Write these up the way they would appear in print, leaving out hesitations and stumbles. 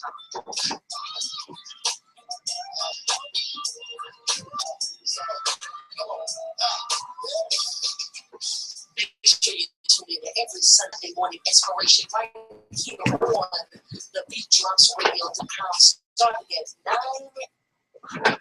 Make sure you tune in every Sunday morning inspiration right here on TheBeatDropsRadio.com, starting at 9.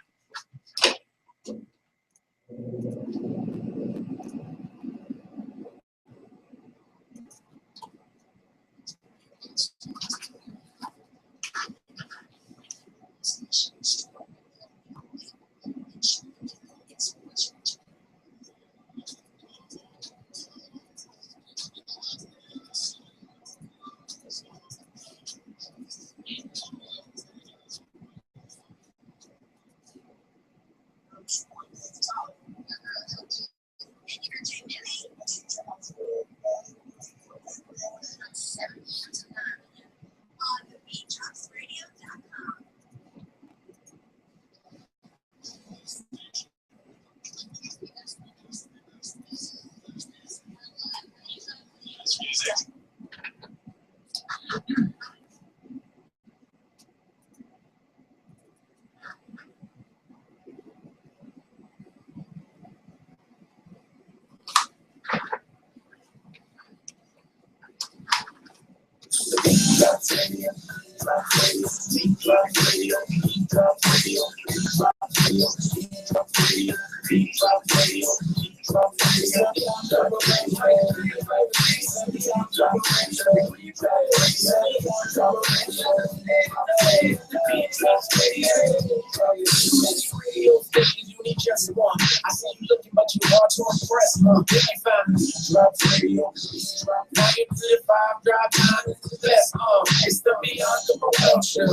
Just one. I see you looking, but you hard to impress. If you find me, drop radio. Now you to the 5 drive time is the best. It's the Bianca Burwell show.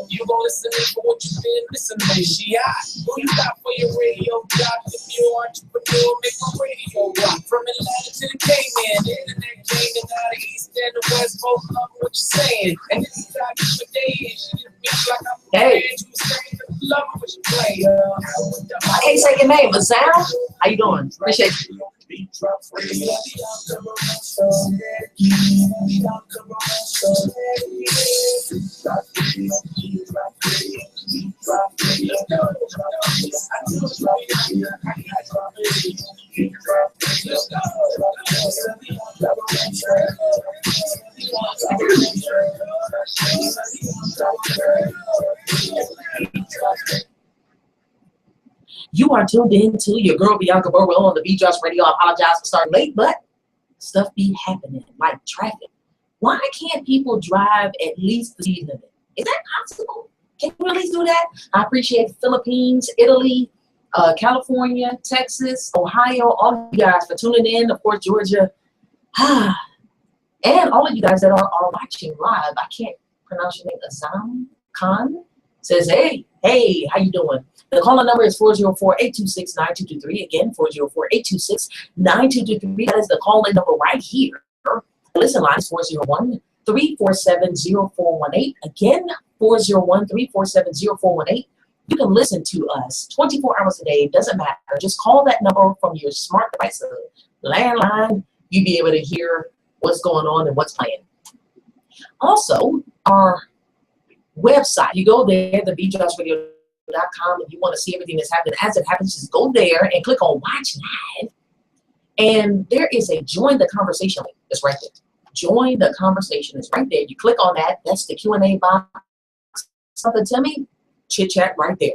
You gon' listen for what you've been listening to. She hot. Who you got for your radio? Got the new entrepreneur, make my radio rock. From Atlanta to the Cayman, the internet came and out the east and the west. Both love what you're saying. And this is how you for days. She just feels like I'm hey. You saying love what you play. I can't say your name, but Sam, how you doing? Appreciate you. You are tuned in to your girl Bianca Burwell on the TheBeatDropsRadio. I apologize for starting late, but stuff be happening like traffic. Why can't people drive at least the speed limit? Is that possible? Can you really do that? I appreciate the Philippines, Italy, California, Texas, Ohio, all of you guys for tuning in. Of course, Georgia, and all of you guys that are watching live. I can't pronounce your name. Azam Khan says, hey, how you doing? The caller number is 404-826-9223. Again, 404-826-9223. That is the call-in number right here. The listen line is 401-347-0418. Again, 401-347-0418. You can listen to us 24 hours a day. It doesn't matter. Just call that number from your smart device, landline. You'll be able to hear what's going on and what's playing. Also, our website, you go there, TheBeatDropsRadio.com. If you want to see everything that's happening as it happens, just go there and click on Watch Live. And there is a Join the Conversation link. It's right there. Join the Conversation is right there. You click on that. That's the Q&A box. Something to me, chit chat right there.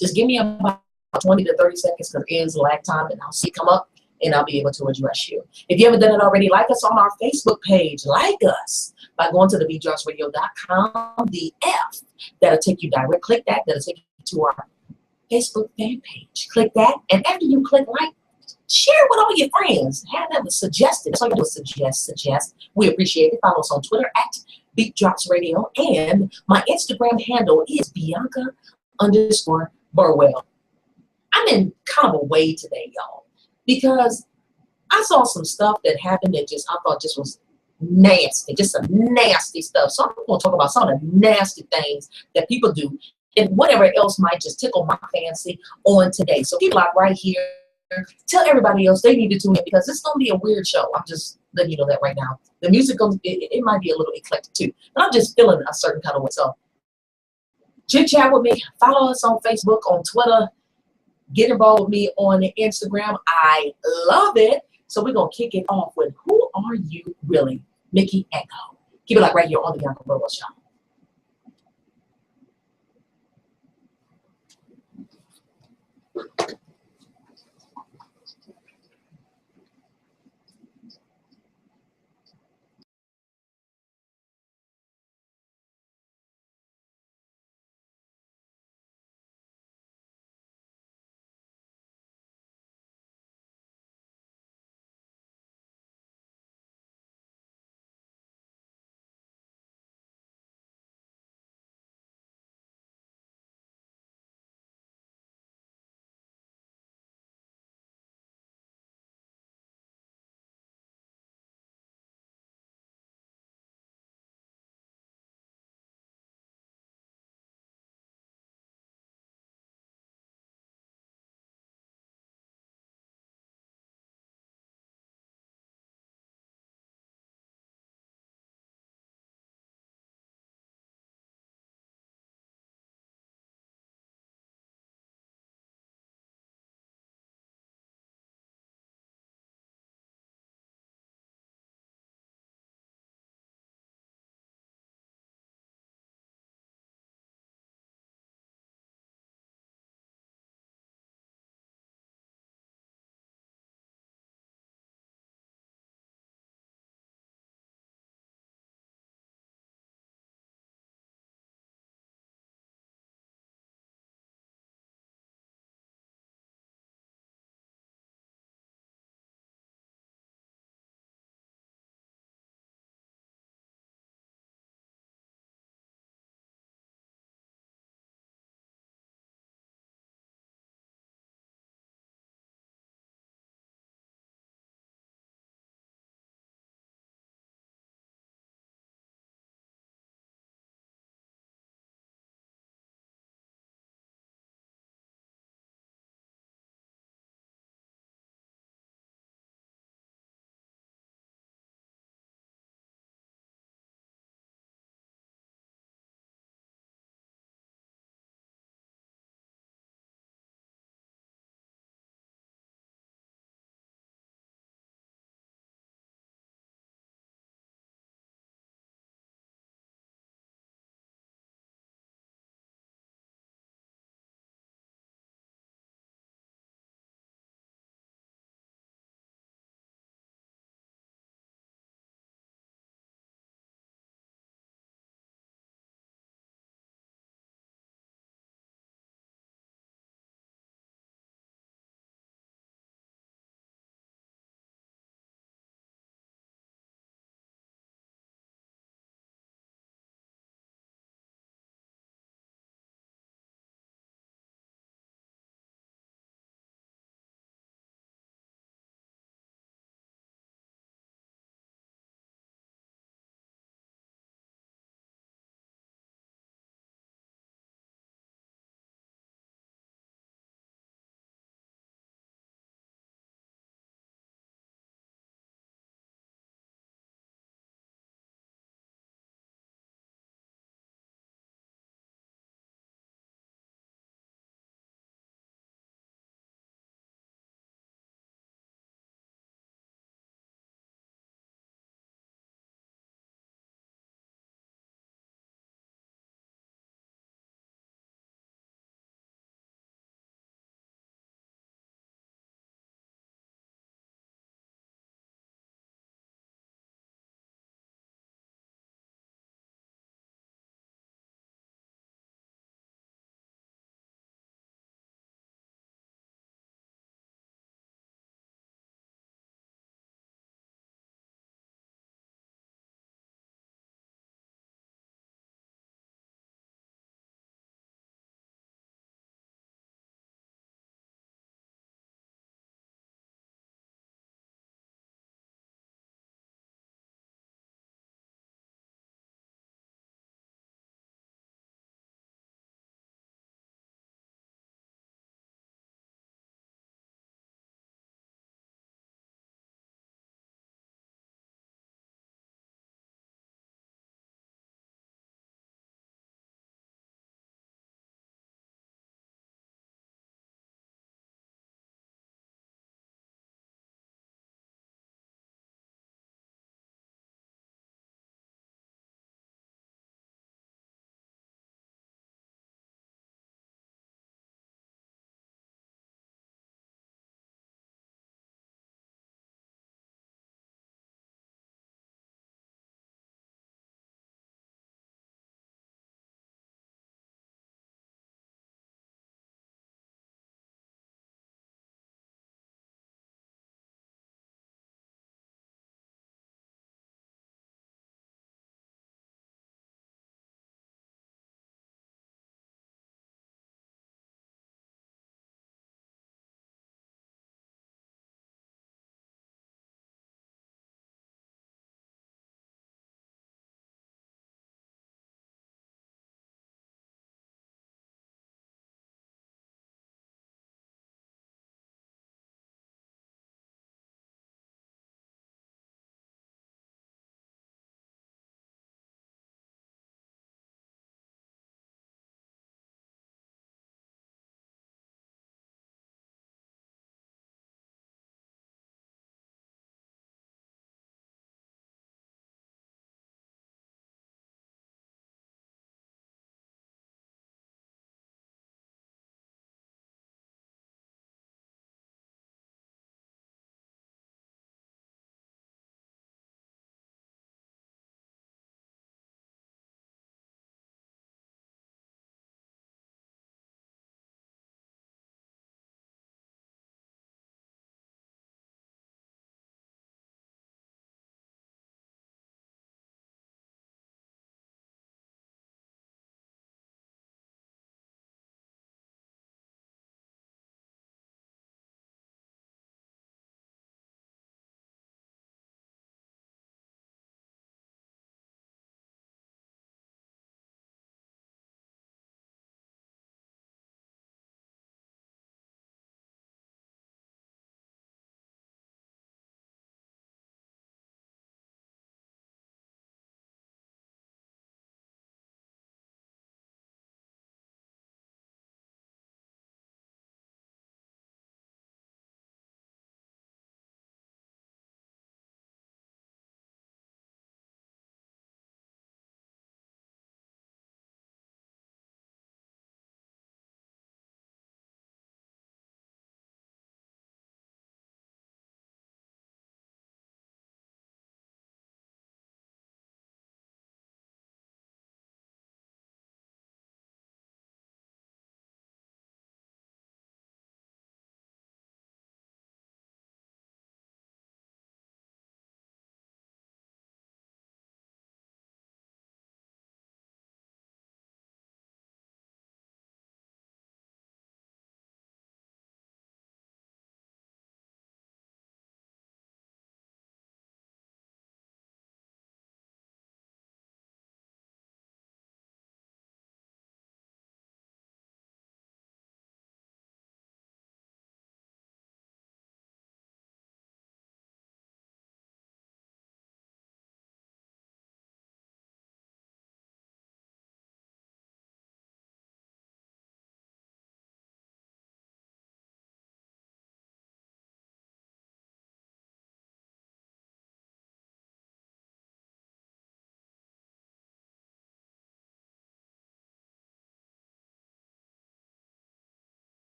Just give me about 20 to 30 seconds because it is lag time, and I'll see it come up and I'll be able to address you. If you haven't done it already, like us on our Facebook page. Like us by going to TheBeatDropsRadio.com. The F that'll take you direct. Click that. That'll take you to our Facebook fan page. Click that, and after you click like, share with all your friends. Have them suggested. That's all you do is suggest. We appreciate it. Follow us on Twitter at BeatDropsRadio, and my Instagram handle is Bianca_Burwell. I'm in kind of a way today, y'all, because I saw some stuff that happened that I thought just was nasty, just some nasty stuff. So I'm going to talk about some of the nasty things that people do and whatever else might just tickle my fancy on today. So keep it locked right here. Tell everybody else they need to tune in because it's going to be a weird show. I'm just letting you know that right now. The music goes, it might be a little eclectic too, but I'm just feeling a certain kind of way. So chit chat with me, follow us on Facebook, on Twitter, get involved with me on Instagram. I love it. So we're gonna kick it off with Who Are You Really? Mickey Echo. Keep it like right here on the Bianca Burwell Show.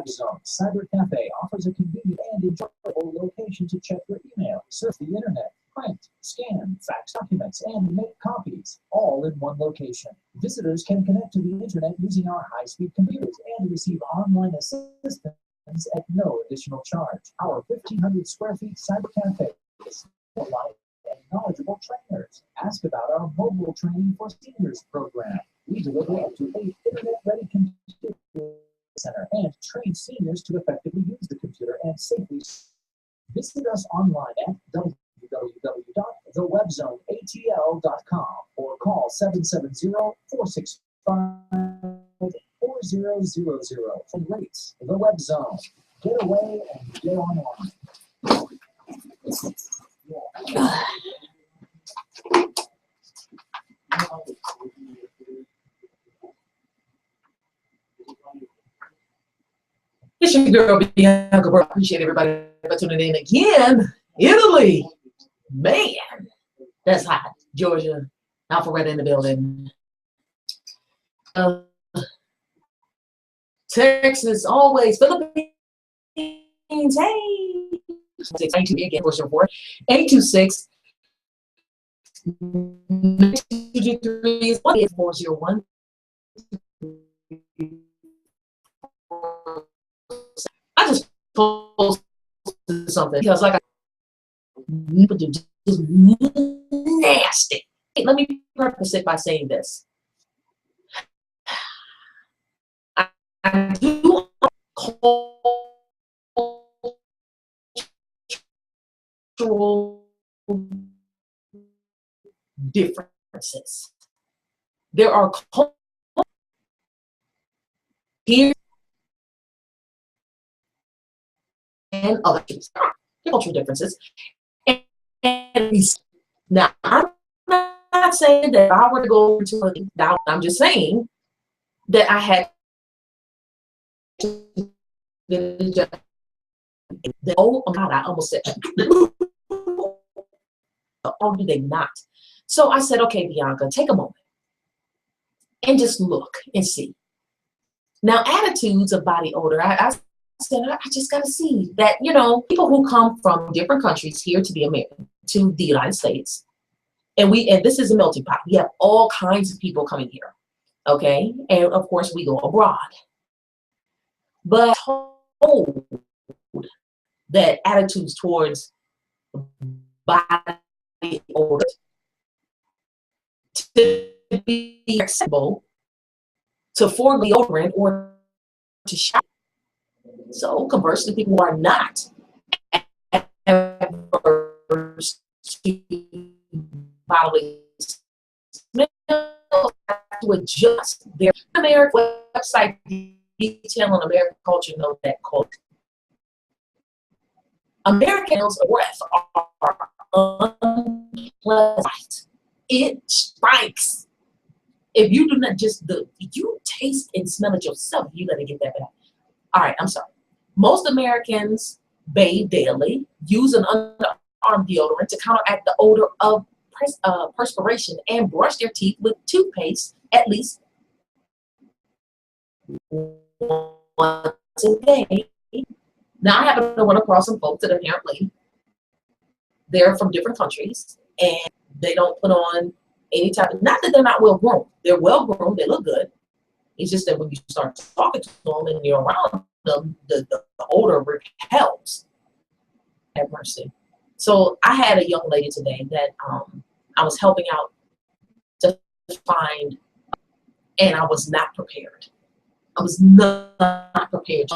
Web Zone Cyber Cafe offers a convenient and enjoyable location to check your email, surf the internet, print, scan, fax documents, and make copies, all in one location. Visitors can connect to the internet using our high-speed computers and receive online assistance at no additional charge. Our 1,500 square feet cyber cafe is live and knowledgeable trainers. Ask about our mobile training for seniors program. We deliver up to 8 internet-ready computer center and train seniors to effectively use the computer and safely. Visit us online at www.thewebzoneatl.com or call 770-465-4000 for rates. The Web Zone. Get away and get online. It's your girl, Bianca. I appreciate everybody for tuning in again. Italy. Man, that's hot. Georgia. Alpharetta in the building. Texas, always. Philippines. Hey. 826 again, question 4. 826 223 401. I just posted something because like just nasty. Let me preface it by saying this. I do cultural differences. There are here and other cultural differences. And now, I'm not saying that if I were to go into a doubt, I'm just saying that I had oh God, I almost said, oh, do they not? So I said, okay, Bianca, take a moment and just look and see. Now, attitudes of body odor, I said, I just got to see that, you know, people who come from different countries here to the United States, and this is a melting pot. We have all kinds of people coming here, okay? And of course, we go abroad. But told that attitudes towards body odor to be acceptable to for deodorant or to shower. So conversely, people who are not adverse to bodily smell have to adjust their American website detailing American culture. Know that culture. Americans' breath are unpleasant. It strikes. If you do not if you taste and smell it yourself, you gotta get that back. All right, I'm sorry. Most Americans bathe daily, use an underarm deodorant to counteract the odor of perspiration, and brush their teeth with toothpaste at least once a day. Now, I happen to run across some folks that apparently they're from different countries and they don't put on any type of, not that they're not well grown. They're well grown, they look good. It's just that when you start talking to them and you're around them, the odor repels. Have mercy. So I had a young lady today that I was helping out to find, and I was not prepared. I was not prepared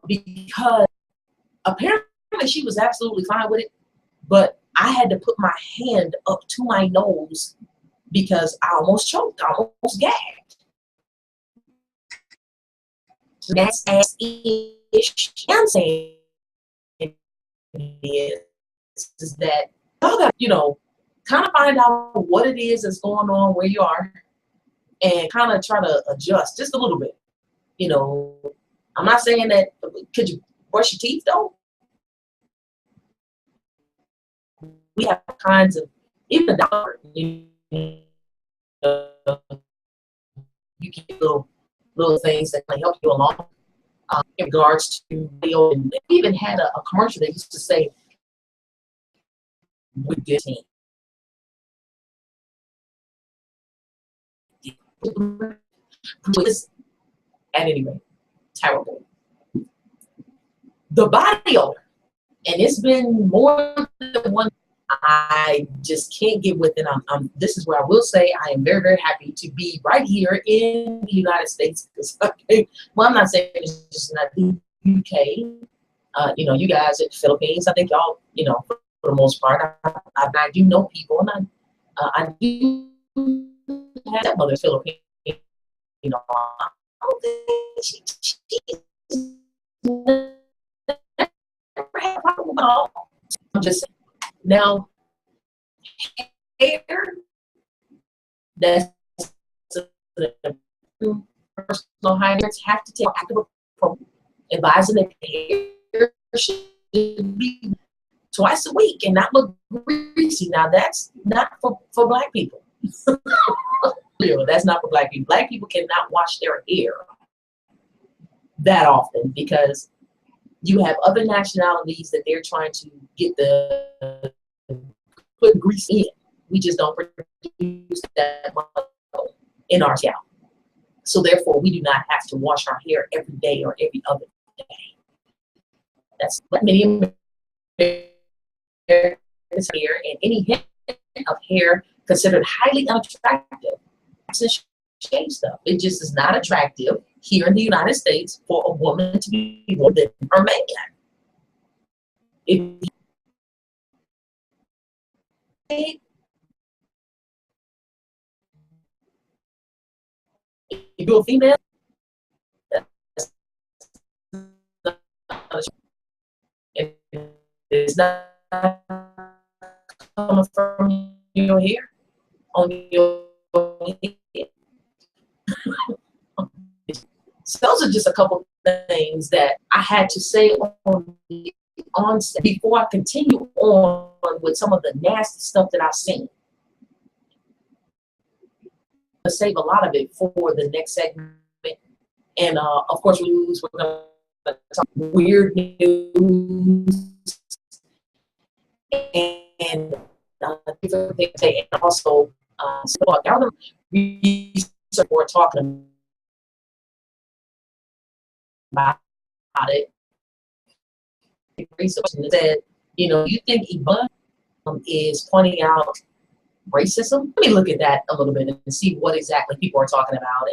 because apparently she was absolutely fine with it, but I had to put my hand up to my nose because I almost choked, I almost gagged. That's as ish I'm saying is that y'all got, you know, kind of find out what it is that's going on where you are and kind of try to adjust just a little bit. You know, I'm not saying that, could you brush your teeth though? We have kinds of, even the doctor, you get little things that can help you along. in regards to video. And they even had a commercial that used to say, "We get team." At any rate, terrible. The body odor, and it's been more than one. I just can't get with it. This is where I will say I am very, very happy to be right here in the United States. Well, I'm not saying it's just not the UK. You guys in the Philippines, I think y'all, for the most part, I do know people, and I do have that mother Philippine. I don't think she's never had a problem at all. I'm just saying. Now, hair, that's personal hygienists have to take active approach, advising that the hair should be twice a week and not look greasy. Now, that's not for Black people. That's not for Black people. Black people cannot wash their hair that often because you have other nationalities that they're trying to get put grease in. We just don't produce that in our scalp. So therefore, we do not have to wash our hair every day or every other day. That's what many Americans hair, and any hint of hair considered highly unattractive. Shave stuff. It just is not attractive here in the United States for a woman to be more than her man. If you're a female, it's not coming from your hair on your head. So those are just a couple of things that I had to say on the onset before I continue on with some of the nasty stuff that I've seen. I'll save a lot of it for the next segment. And of course, we're going to talk weird news and different things. And also, other research we're talking about it. Research said, you think Ebola is pointing out racism? Let me look at that a little bit and see what exactly people are talking about,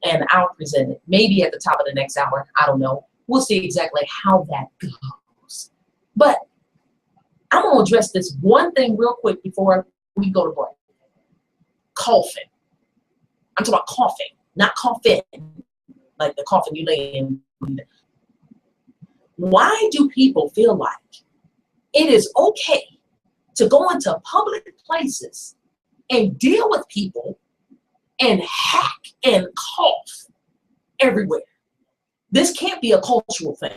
and I'll present it maybe at the top of the next hour. I don't know. We'll see exactly how that goes. But I'm gonna address this one thing real quick before we go to break. Coughing. I'm talking about coughing, not coughing, like the coffin you lay in. Why do people feel like it is okay to go into public places and deal with people and hack and cough everywhere? This can't be a cultural thing.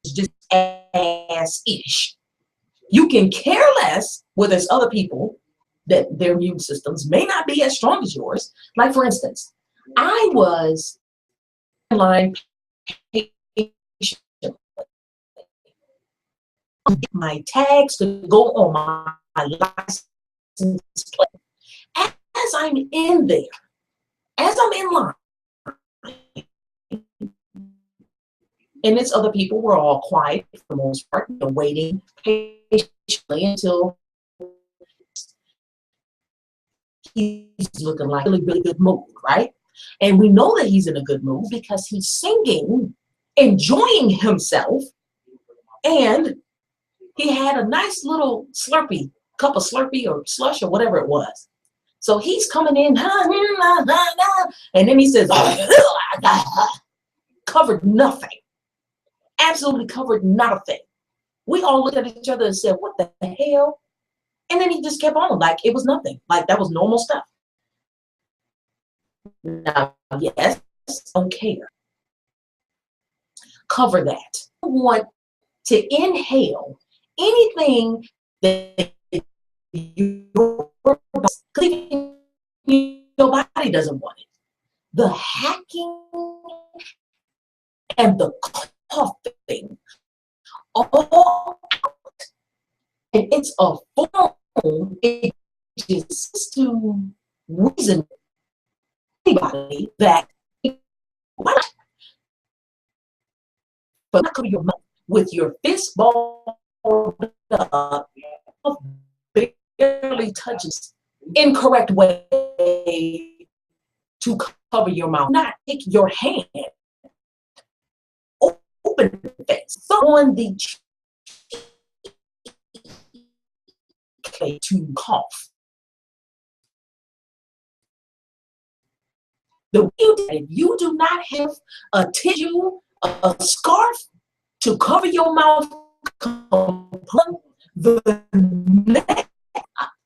It's just ass-ish. You can care less whether it's other people that their immune systems may not be as strong as yours. Like, for instance, I was online my tags to go on my license plate. As I'm in there, as I'm in line, and it's other people, we're all quiet for the most part, waiting patiently until he's looking like a really, really good mood, right? And we know that he's in a good mood because he's singing, enjoying himself, and he had a nice little cup of Slurpee or slush or whatever it was. So he's coming in, and then he says, covered nothing. Absolutely covered nothing. We all looked at each other and said, what the hell? And then he just kept on like it was nothing. Like that was normal stuff. Now, yes, don't care. Cover that. I want to inhale anything that your body doesn't want it. the hacking and the coughing all out. And it's a form, it just to reason anybody that why not cover your mouth with your fist balled up, barely touches incorrect way to cover your mouth. Not take your hand, open face, on the to cough. If you do not have a tissue, a scarf to cover your mouth, the neck.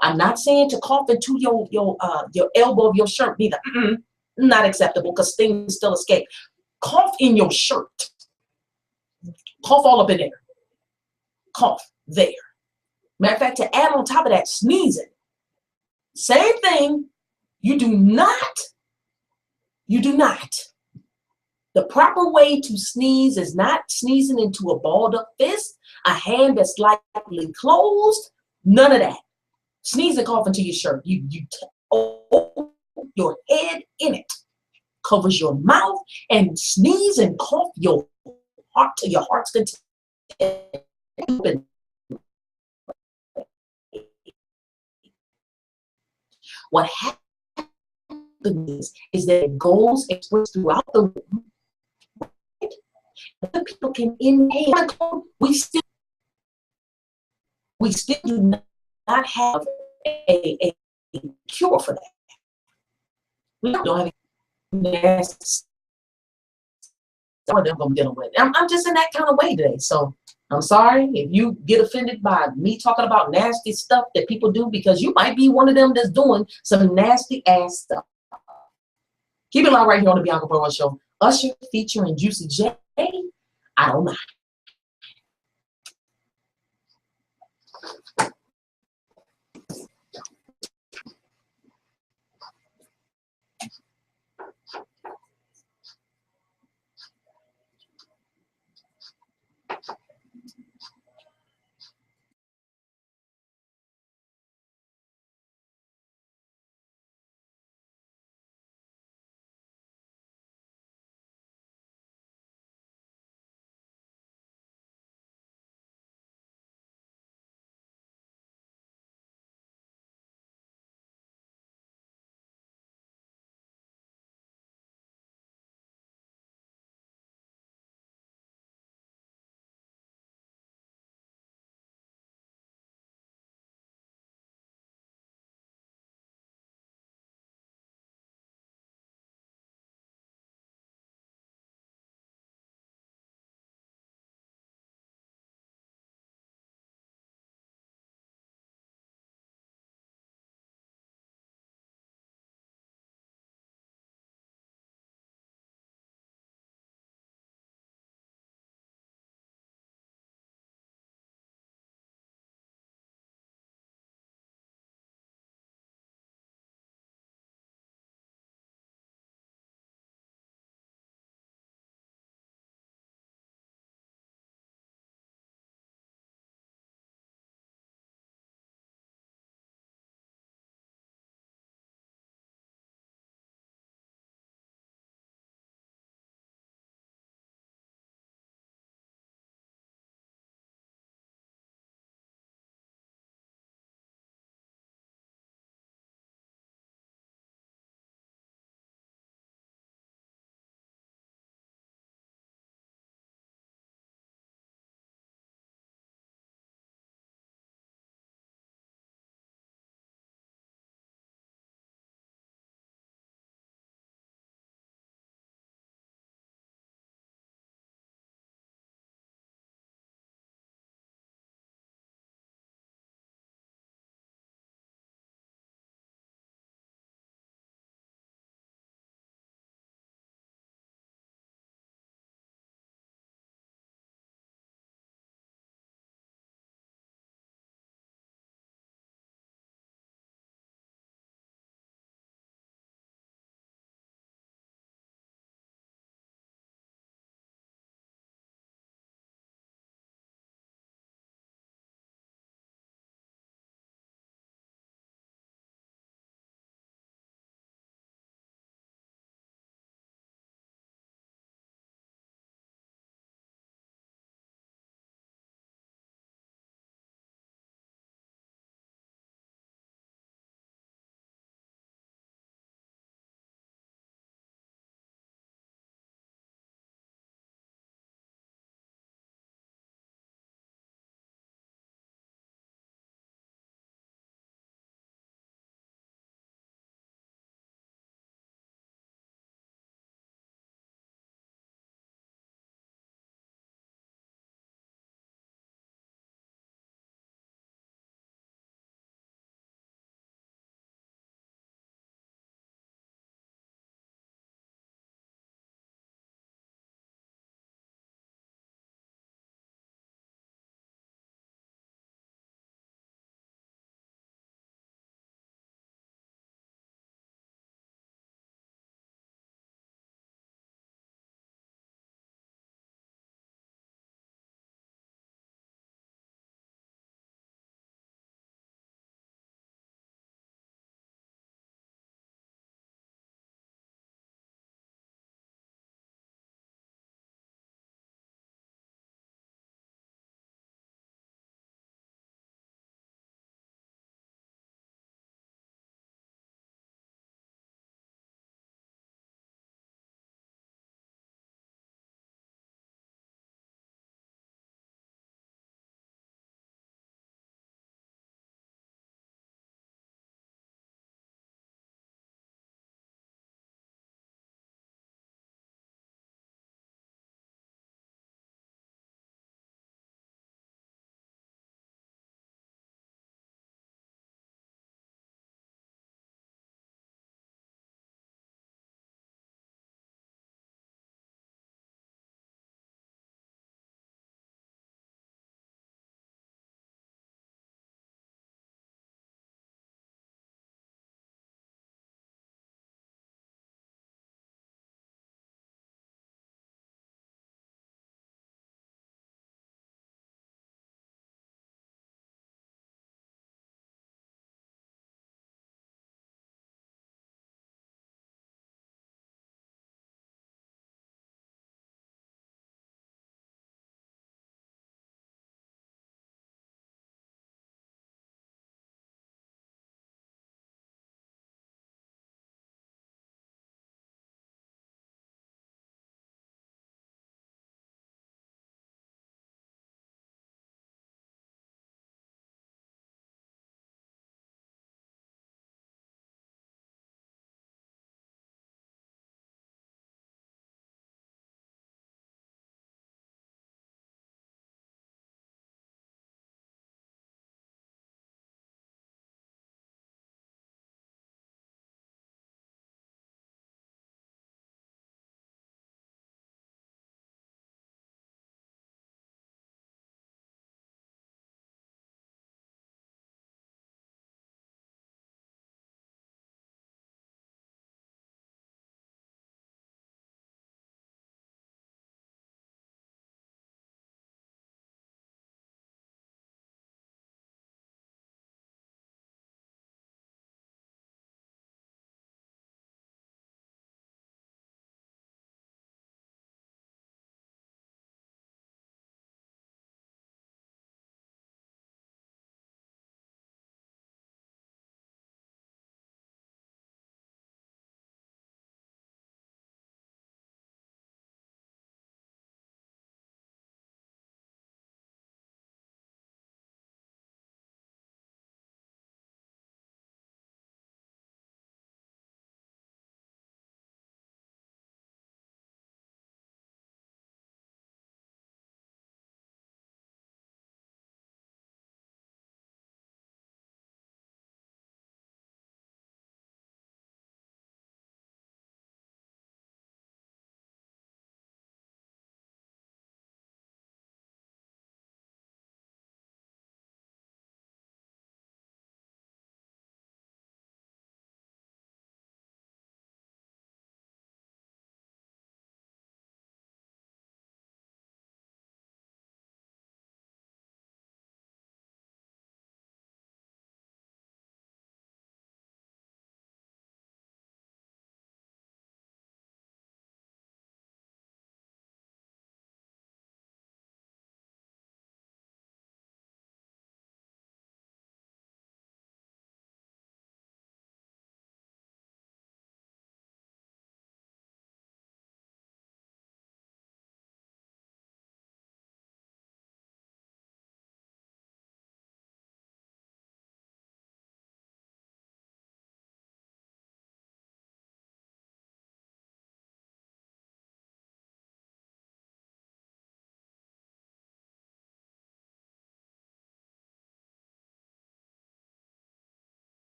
I'm not saying to cough into your elbow of your shirt neither. Not acceptable because things still escape. Cough in your shirt. Cough all up in there. Cough there. Matter of fact, to add on top of that, sneezing. Same thing. You do not. The proper way to sneeze is not sneezing into a balled up fist, a hand that's lightly closed, none of that. Sneeze and cough into your shirt. You hold your head in it, covers your mouth, and sneeze and cough your heart to your heart's content. What happens is that it goes expressed throughout the room. Other people can inhale. We still do not have a cure for that. We don't have nasty stuff that I'm dealing with. I'm just in that kind of way today. So I'm sorry if you get offended by me talking about nasty stuff that people do, because you might be one of them that's doing some nasty ass stuff. Keep it loud right here on the Bianca Burwell Show. Usher featuring Juicy J. I don't mind.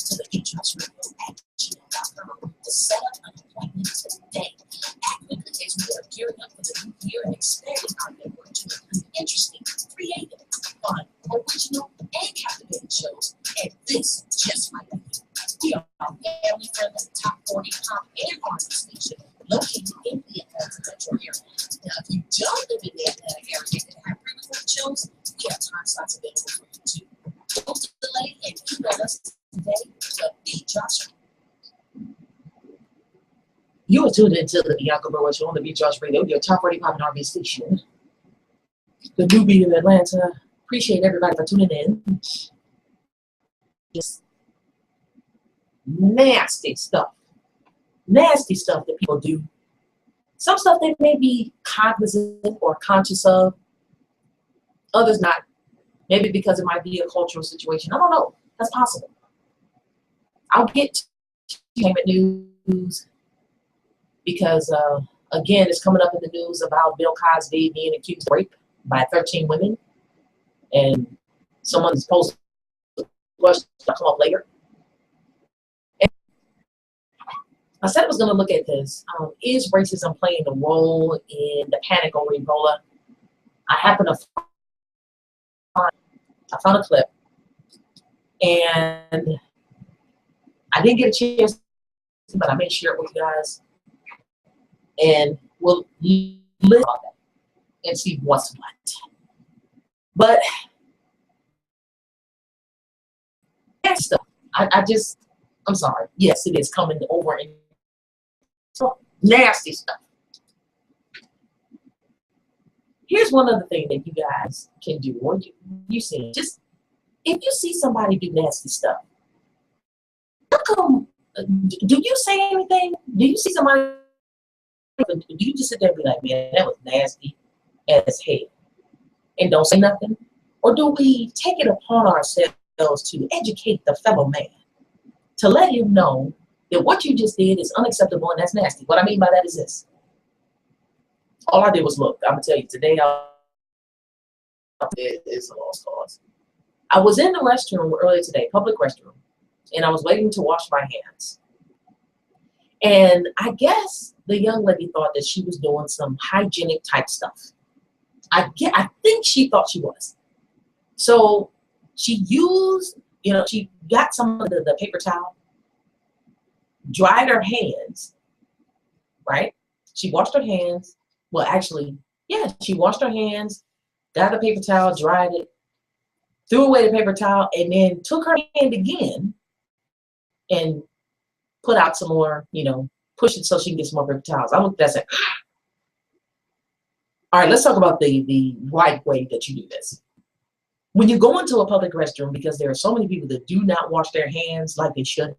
to the BeatDropsRadio@gmail.com to set up an appointment today. Act quickly as we are gearing up for the new year and expanding our network to include interesting, creative, fun, original, and captivating shows. And this just might be it. We are a family-friendly top 40 pop and R&B station located in the Atlanta metro area. Now, if you don't live in the Atlanta area and have pre-recorded shows, we have time slots available for you too. Don't delay and email us today to TheBeatDropsRadio. You are tuned into the Bianca Burwell Show on the TheBeatDropsRadio, your top 40 pop and R&B station. The new beat in Atlanta. Appreciate everybody for tuning in. Just nasty stuff that people do. Some stuff they may be cognizant or conscious of, others not. Maybe because it might be a cultural situation. I don't know. That's possible. I'll get to entertainment news because, again, it's coming up in the news about Bill Cosby being accused of rape by 13 women. And someone's posted a question to come up later. And I said I was going to look at this. Is racism playing a role in the panic over Ebola? I happened to found a clip, and I didn't get a chance, but I may share it with you guys, and we'll listen about that and see what's what. But that stuff, I'm sorry. Yes, it is coming over and so nasty stuff. Here's one other thing that you guys can do, or you see, just if you see somebody do nasty stuff, do you say anything? Do you see somebody? Do you just sit there and be like, man, that was nasty as hell, and don't say nothing? Or do we take it upon ourselves to educate the fellow man, to let him know that what you just did is unacceptable and that's nasty? What I mean by that is this. All I did was look. I'm going to tell you, today it's a lost cause. I was in the restroom earlier today, public restroom, and I was waiting to wash my hands. And I guess the young lady thought that she was doing some hygienic type stuff. I think she thought she was. So she used, she got some of the paper towel, dried her hands, right? She washed her hands. Well, actually, yeah, she washed her hands, got the paper towel, dried it, threw away the paper towel, and then took her hand again and put out some more, push it so she can get some more paper towels. I looked at that and said, all right, let's talk about the right way that you do this. When you go into a public restroom, because there are so many people that do not wash their hands like they should,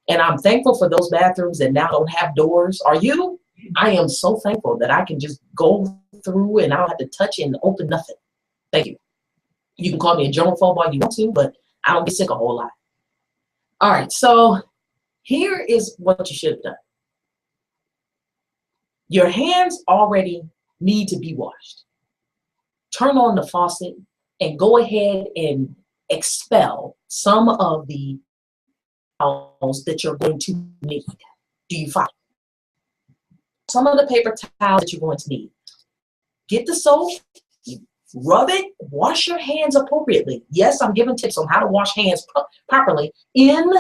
and I'm thankful for those bathrooms that now don't have doors. Are you? I am so thankful that I can just go through and I don't have to touch and open nothing. Thank you. You can call me a germaphobe all you want to, but I don't get sick a whole lot. All right, so here is what you should have done. Your hands already need to be washed. Turn on the faucet and go ahead and expel some of the towels that you're going to need. Do you follow? Some of the paper towels that you're going to need. Get the soap, rub it, wash your hands appropriately. Yes, I'm giving tips on how to wash hands properly in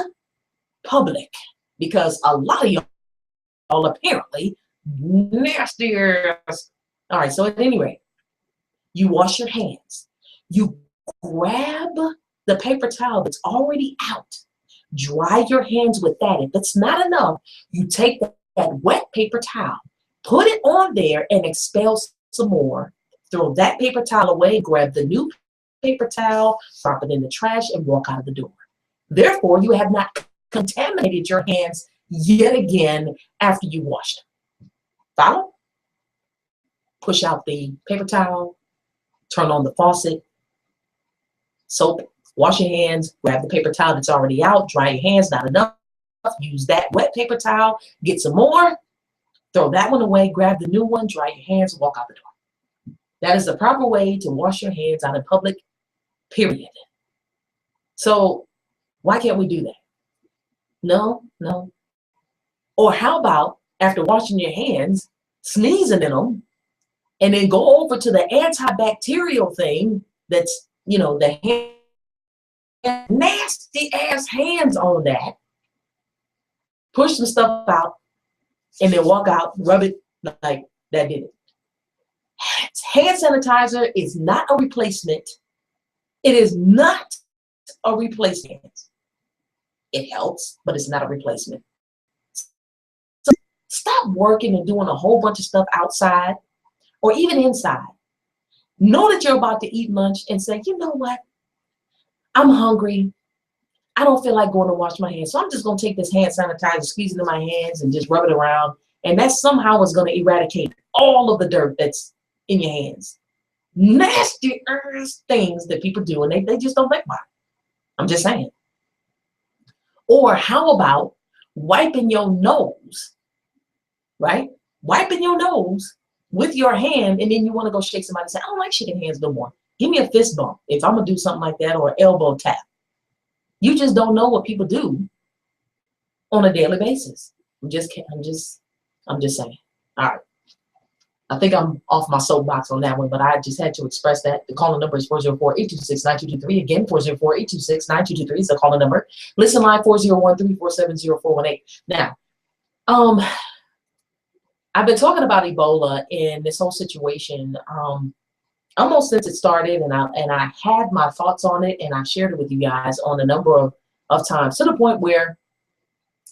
public, because a lot of y'all apparently nastier. All right, so at any rate, you wash your hands. You grab the paper towel that's already out. Dry your hands with that. If it's not enough, you take that wet paper towel, put it on there and expel some more. Throw that paper towel away, grab the new paper towel, drop it in the trash, and walk out of the door. Therefore, you have not contaminated your hands yet again after you washed them. Follow? Push out the paper towel, turn on the faucet, soap, wash your hands, grab the paper towel that's already out, dry your hands, not enough. Use that wet paper towel, get some more, throw that one away, grab the new one, dry your hands, walk out the door. That is the proper way to wash your hands out in public, period. So Why can't we do that? No, no. Or how about after washing your hands, sneezing in them, and then go over to the antibacterial thing that's, the nasty ass hands on that, push some stuff out, and then walk out, rub it like that did it. Hand sanitizer is not a replacement. It is not a replacement. It helps, but it's not a replacement. So stop working and doing a whole bunch of stuff outside or even inside. Know that you're about to eat lunch and say, you know what? I'm hungry. I don't feel like going to wash my hands. So I'm just going to take this hand sanitizer, squeeze it in my hands, and just rub it around. And that somehow is going to eradicate all of the dirt that's in your hands. Nasty things that people do, and they just don't think about it. I'm just saying. Or how about wiping your nose, right? Wiping your nose with your hand, and then you want to go shake somebody and say, I don't like shaking hands no more. Give me a fist bump if I'm going to do something like that, or an elbow tap. You just don't know what people do on a daily basis. I'm just saying. All right. I think I'm off my soapbox on that one, but I just had to express that. The calling number is 404-826-9223. Again, 404-826-9223 is the calling number. Listen live, 401-347-0418. Now, I've been talking about Ebola and this whole situation almost since it started, and I had my thoughts on it, and I shared it with you guys on a number of times, to the point where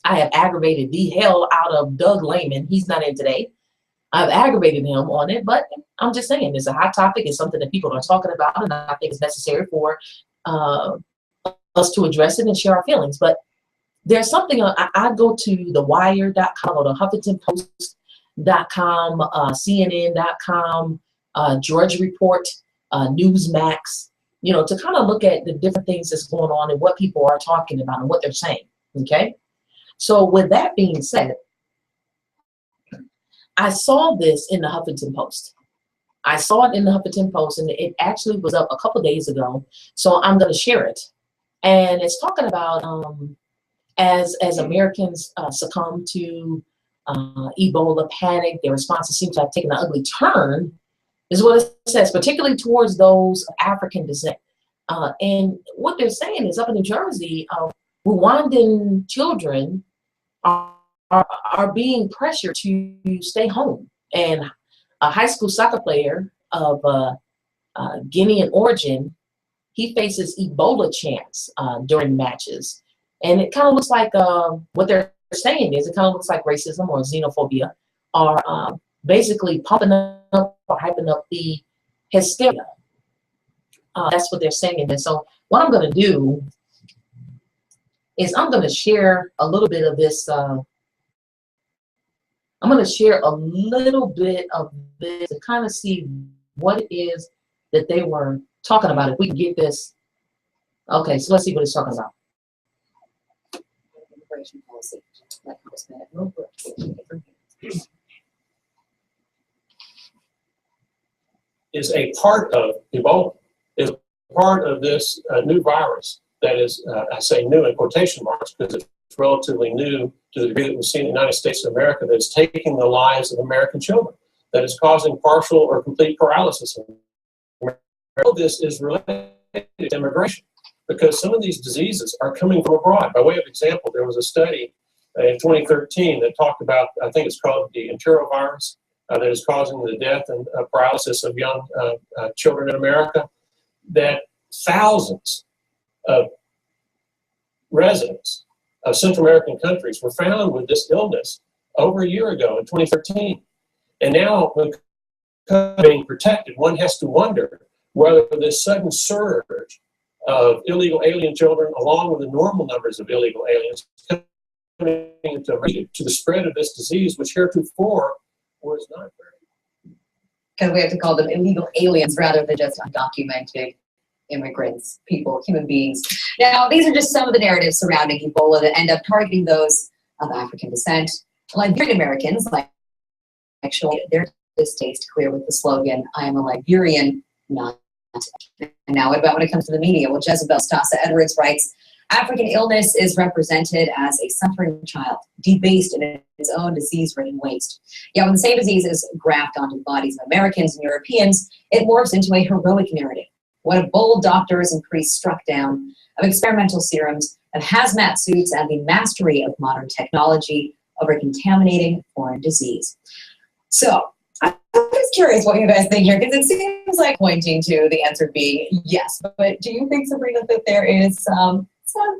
I have aggravated the hell out of Doug Lehman. He's not in today. I've aggravated him on it, but I'm just saying it's a hot topic. It's something that people are talking about, and I think it's necessary for us to address it and share our feelings. But there's something, I go to thewire.com or the HuffingtonPost.com, CNN.com, Georgia Report, Newsmax, to kind of look at the different things that's going on and what people are talking about and what they're saying, okay? So with that being said, I saw this in the Huffington Post. I saw it in the Huffington Post, and it actually was up a couple days ago. So I'm going to share it. And it's talking about as Americans succumb to Ebola panic, their responses seem to have taken an ugly turn, is what it says, particularly towards those of African descent. And what they're saying is up in New Jersey, Rwandan children are being pressured to stay home. And a high school soccer player of Guinean origin, he faces Ebola chants during matches. And it kind of looks like what they're saying is it kind of looks like racism or xenophobia are basically pumping up or hyping up the hysteria. That's what they're saying. And so what I'm going to do is I'm going to share a little bit of this. I'm going to share a little bit of this to kind of see what it is that they were talking about. If we can get this. Okay, so let's see what it's talking about. Immigration policy. Is a part of Ebola, is part of this new virus that is, I say new in quotation marks because it's relatively new to the degree that we've seen in the United States of America, that is taking the lives of American children, that is causing partial or complete paralysis. All of this is related to immigration because some of these diseases are coming from abroad. By way of example, there was a study in 2013 that talked about, I think it's called the enterovirus, that is causing the death and paralysis of young children in America, that thousands of residents of Central American countries were found with this illness over a year ago in 2013. And now, being protected, one has to wonder whether this sudden surge of illegal alien children, along with the normal numbers of illegal aliens, coming to the spread of this disease, which heretofore was not very. Because we have to call them illegal aliens rather than just undocumented immigrants, people, human beings. Now, these are just some of the narratives surrounding Ebola that end up targeting those of African descent. Liberian Americans, like actually their distaste clear with the slogan, I am a Liberian, not. And now what about when it comes to the media? Well, Jezebel Stassa Edwards writes, African illness is represented as a suffering child, debased in its own disease-ridden waste. Yet when the same diseases graft onto the bodies of Americans and Europeans, it morphs into a heroic narrative. What if bold doctors and priests struck down, of experimental serums, of hazmat suits, and the mastery of modern technology over contaminating foreign disease? So, I'm just curious what you guys think here, because it seems like pointing to the answer being yes. But do you think, Sabrina, that there is some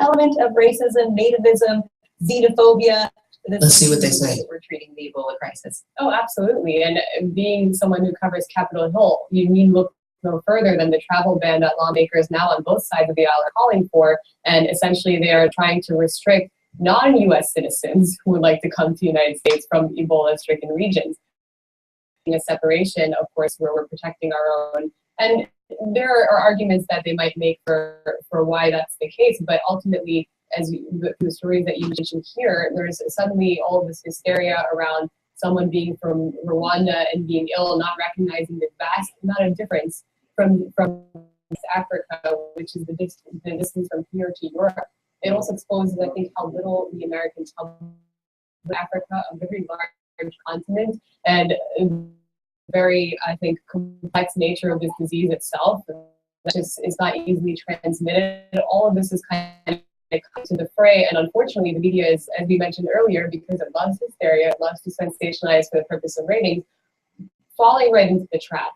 element of racism, nativism, xenophobia? Let's see what they say. We're treating the Ebola crisis. Oh, absolutely. And being someone who covers Capitol Hill, you need look no further than the travel ban that lawmakers now on both sides of the aisle are calling for. And essentially they are trying to restrict non-U.S. citizens who would like to come to the United States from Ebola-stricken regions. A separation, of course, where we're protecting our own. And there are arguments that they might make for why that's the case, but ultimately, as the stories that you mentioned here, there's suddenly all of this hysteria around someone being from Rwanda and being ill, not recognizing the vast amount of difference from Africa, which is the distance from here to Europe. It also exposes, I think, how little the Americans tell Africa, a very large continent, and very, I think, complex nature of this disease itself, which is not easily transmitted. All of this is kind of come to the fray, and unfortunately the media is, as we mentioned earlier, because it loves hysteria, it loves to sensationalize for the purpose of ratings, falling right into the trap.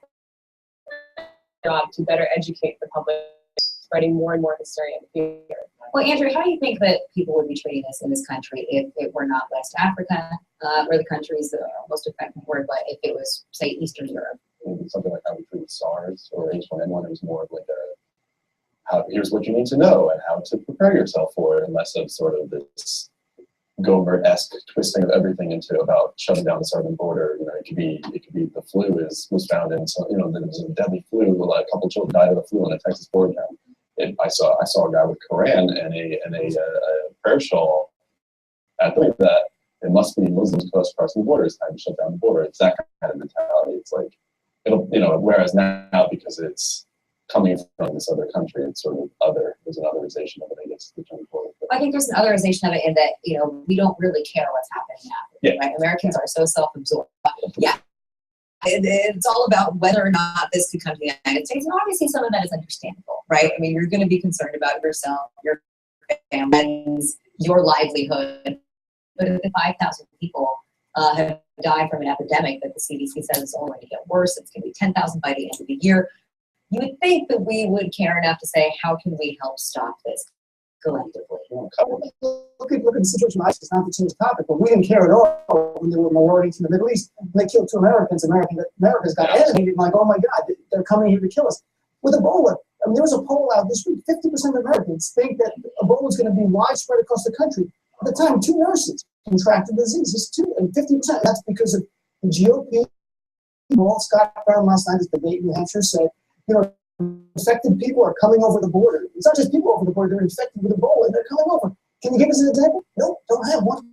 Job to better educate the public, spreading more and more hysteria and fear. Well, Andrew, how do you think that people would be treating this in this country if it were not West Africa, or the countries that are most affected were, but if it was, say, Eastern Europe? Something like how we treated SARS or H1N1, it was more of like here's what you need to know and how to prepare yourself for it, and less of sort of this Gomer-esque twisting of everything into about shutting down the southern border. You know, it could be the flu was found in some, there was a deadly flu. A couple children died of the flu in a Texas border town. I saw a guy with Quran and a prayer shawl. I think that it must be Muslims crossing the border. It's time to shut down the border. It's that kind of mentality. It's like whereas now because it's coming from this other country, it's sort of there's an otherization of it, I guess, the term for it. I think there's an otherization of it in that, we don't really care what's happening now. Yeah. Right? Americans are so self-absorbed. Yeah. It's all about whether or not this could come to the United States. And obviously some of that is understandable, right? I mean, you're going to be concerned about yourself, your family, your livelihood. But if 5,000 people have died from an epidemic that the CDC says is only going to get worse, it's going to be 10,000 by the end of the year, you would think that we would care enough to say, how can we help stop this collectively? Look at the situation of ISIS, not to change the topic, but we didn't care at all when there were minorities in the Middle East. And they killed 2 Americans. America's got animated, like, oh my God, they're coming here to kill us. With Ebola, I mean, there was a poll out this week, 50% of Americans think that Ebola is going to be widespread across the country. At the time, 2 nurses contracted the disease. It's 2 and 50%. That's because of the GOP. Scott Brown last night, at the debate in New Hampshire, said, infected people are coming over the border. It's not just people over the border, they're infected with Ebola and they're coming over. Can you give us an example? Nope, don't have one.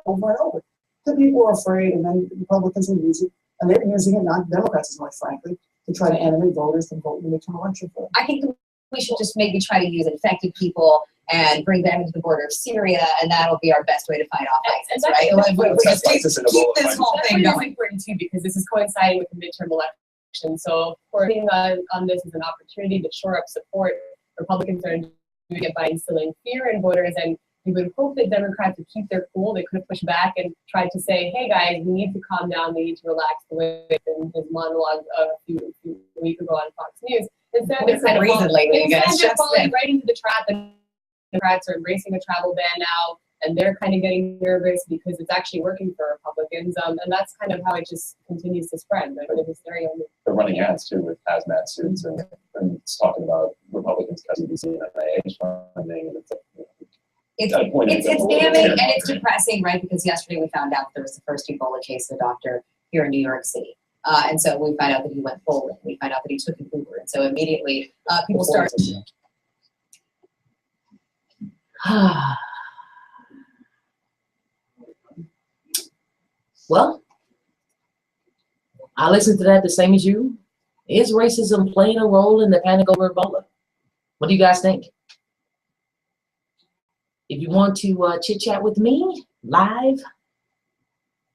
Over and over. The people are afraid, and then the Republicans will use it, and they're using it, not Democrats as much, frankly, to try to animate voters to vote in the midterm election for them. I think we should just maybe try to use infected people and bring them into the border of Syria, and that'll be our best way to fight off ISIS, right? Keep this whole thing going. Important too, because this is coinciding with the midterm election. So, for being on this is an opportunity to shore up support. Republicans are doing it by instilling fear in voters, and we would hope that Democrats would keep their cool. They could have pushed back and tried to say, "Hey guys, we need to calm down. We need to relax." The way in his monologue a few weeks ago on Fox News. Instead, they're kind of falling right into the trap. And Democrats are embracing a travel ban now, and they're kind of getting nervous because it's actually working for Republicans, and that's kind of how it just continues to spread. They're running ads too with hazmat suits and it's talking about Republicans cutting CDC and NIH funding, and it's damning and it's depressing, right? Because yesterday we found out there was the first Ebola case of a doctor here in New York City. And so we find out that he went bowling. We find out that he took an Uber. And so immediately people start. Well, I listened to that the same as you. Is racism playing a role in the panic over Ebola? What do you guys think? If you want to chit chat with me live,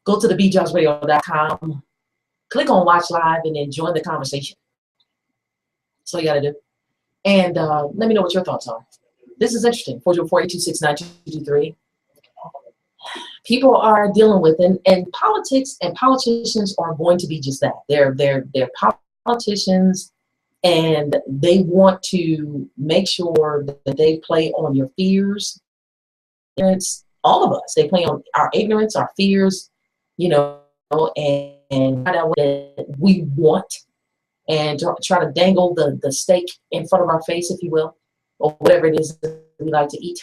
go to TheBeatDropsRadio.com, click on Watch Live, and then join the conversation. That's all you got to do. And let me know what your thoughts are. This is interesting. 404-826-9223. People are dealing with, and politics and politicians are going to be just that. They're politicians, and they want to make sure that they play on your fears. It's all of us. They play on our ignorance, our fears, you know, and find out what we want, and try to dangle the steak in front of our face, if you will, or whatever it is that we like to eat,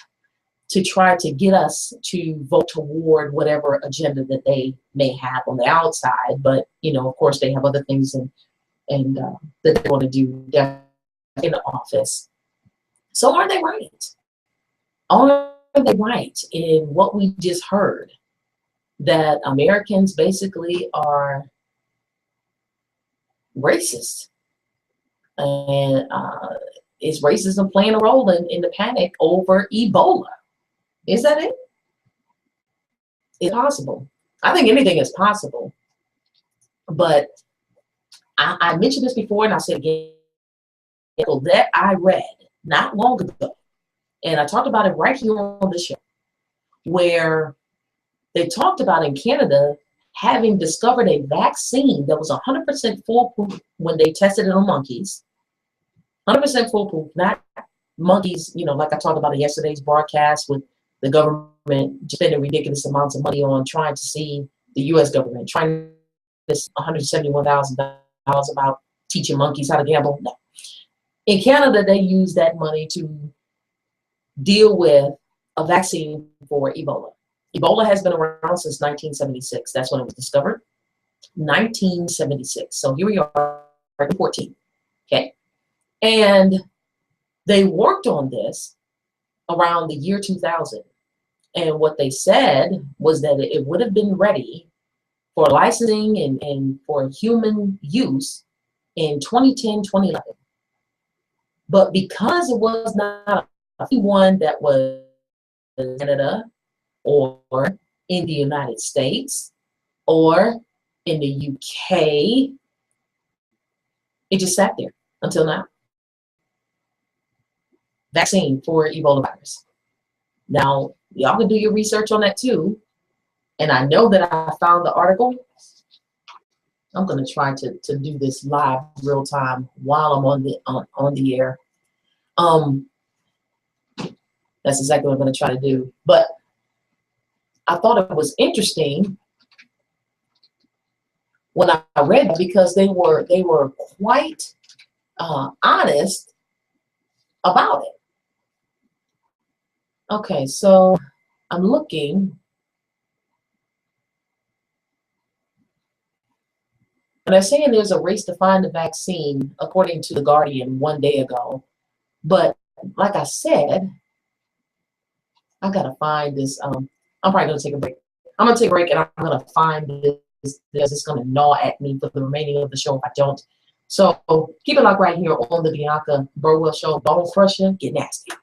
to try to get us to vote toward whatever agenda that they may have on the outside. But, you know, of course, they have other things and that they want to do down in the office. So are they right? Are they right in what we just heard? That Americans basically are racist. And is racism playing a role in the panic over Ebola? Is that it? It's possible. I think anything is possible. But I mentioned this before, and I'll say it again, that I read not long ago, and I talked about it right here on the show, where they talked about in Canada having discovered a vaccine that was 100% foolproof when they tested it on monkeys. 100% foolproof, not monkeys, you know, like I talked about in yesterday's broadcast with the government spending ridiculous amounts of money on trying to see the U.S. government, trying this $171,000 about teaching monkeys how to gamble. No. In Canada, they use that money to deal with a vaccine for Ebola. Ebola has been around since 1976. That's when it was discovered. 1976. So here we are, 14. Okay. And they worked on this around the year 2000. And what they said was that it would have been ready for licensing and for human use in 2010, 2011. But because it was not one that was in Canada or in the United States or in the UK, it just sat there until now. Vaccine for Ebola virus. Now, y'all can do your research on that too. And I know that I found the article. I'm going to try to do this live real time while I'm on the air. That's exactly what I'm going to try to do. But I thought it was interesting when I read it because they were quite honest about it. Okay, so I'm looking. And they're saying there's a race to find the vaccine, according to The Guardian one day ago. But like I said, I got to find this. I'm probably going to take a break. I'm going to take a break and I'm going to find this. It's going to gnaw at me for the remaining of the show if I don't. So keep it locked right here on the Bianca Burwell Show. Don't crush you, get nasty.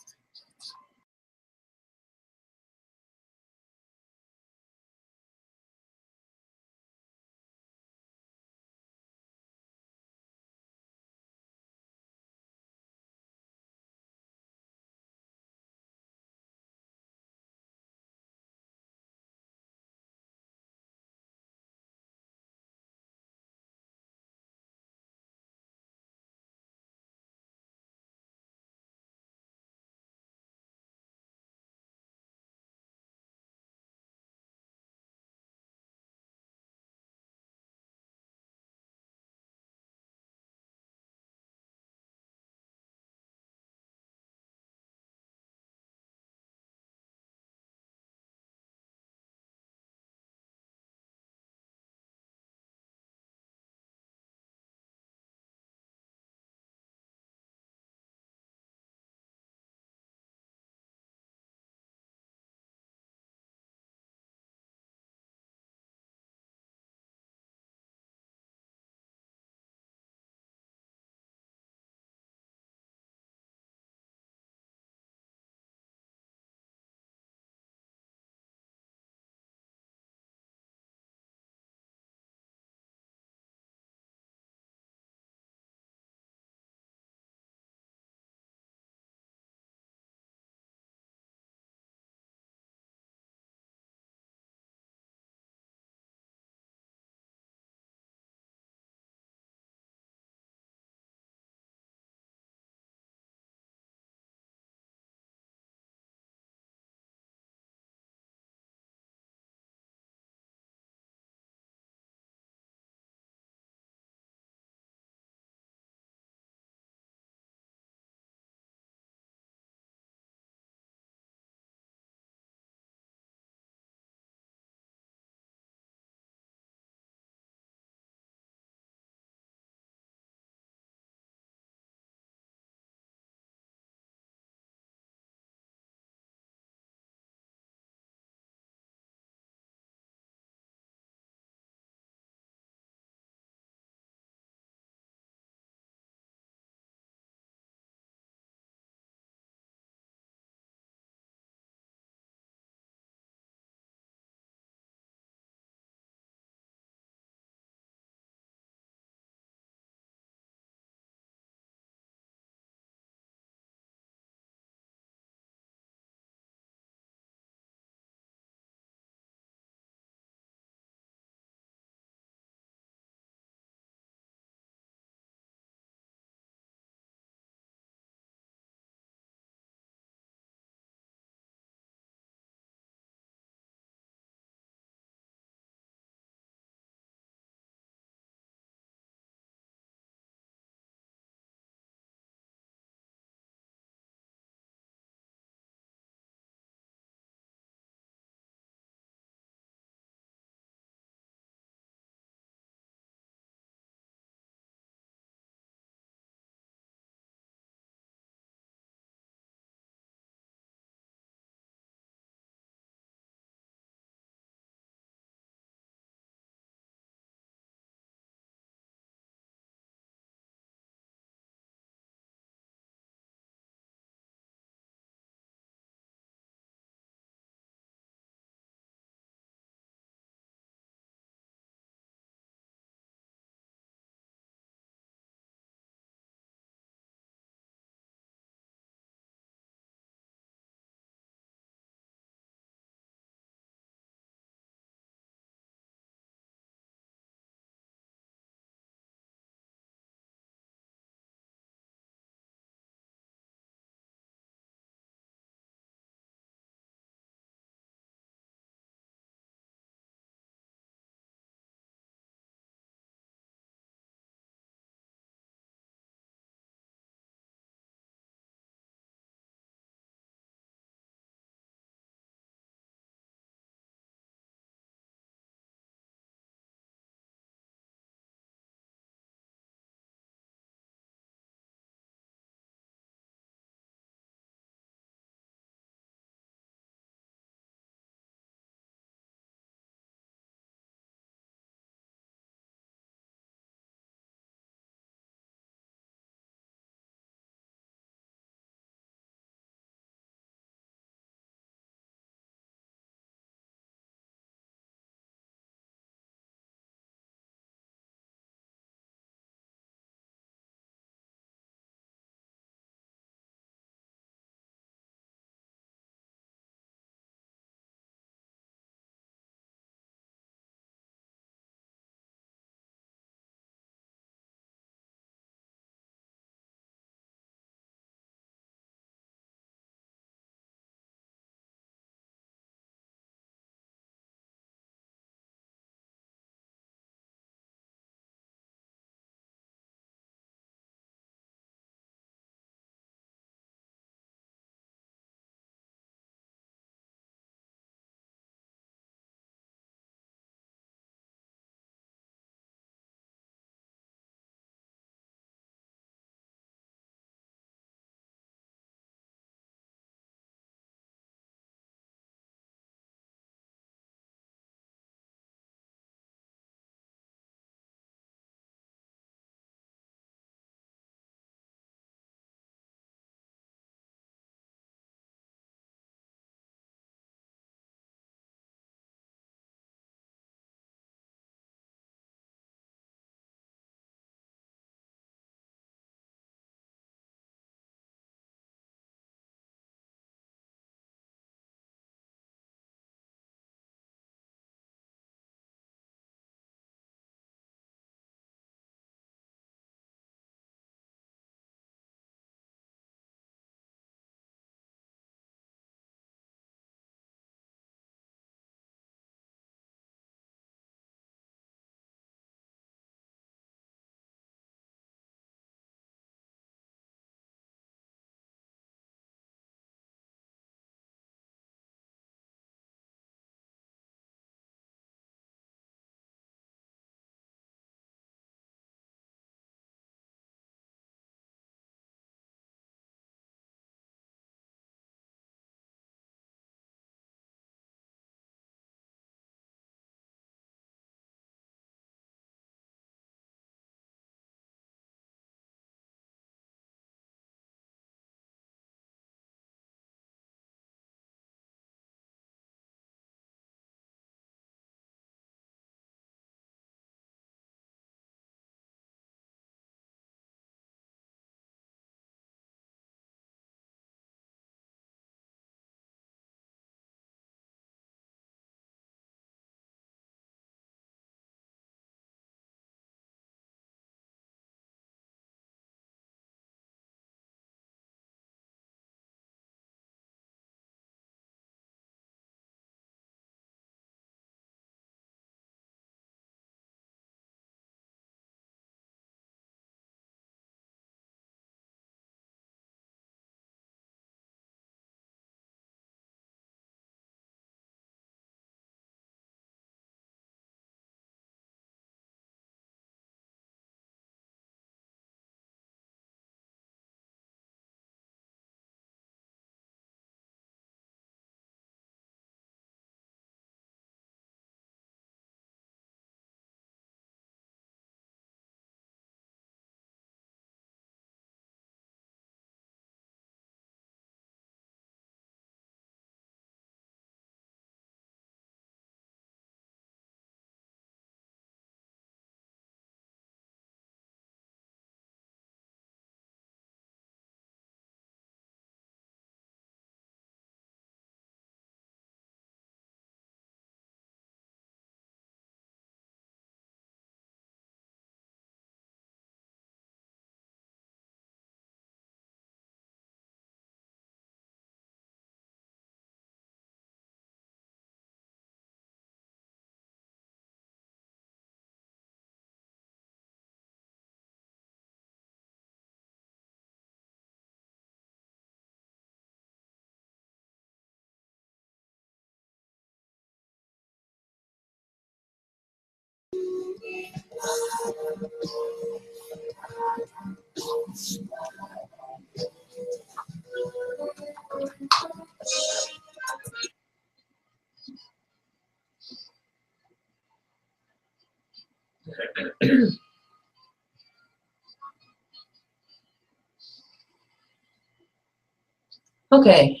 Okay,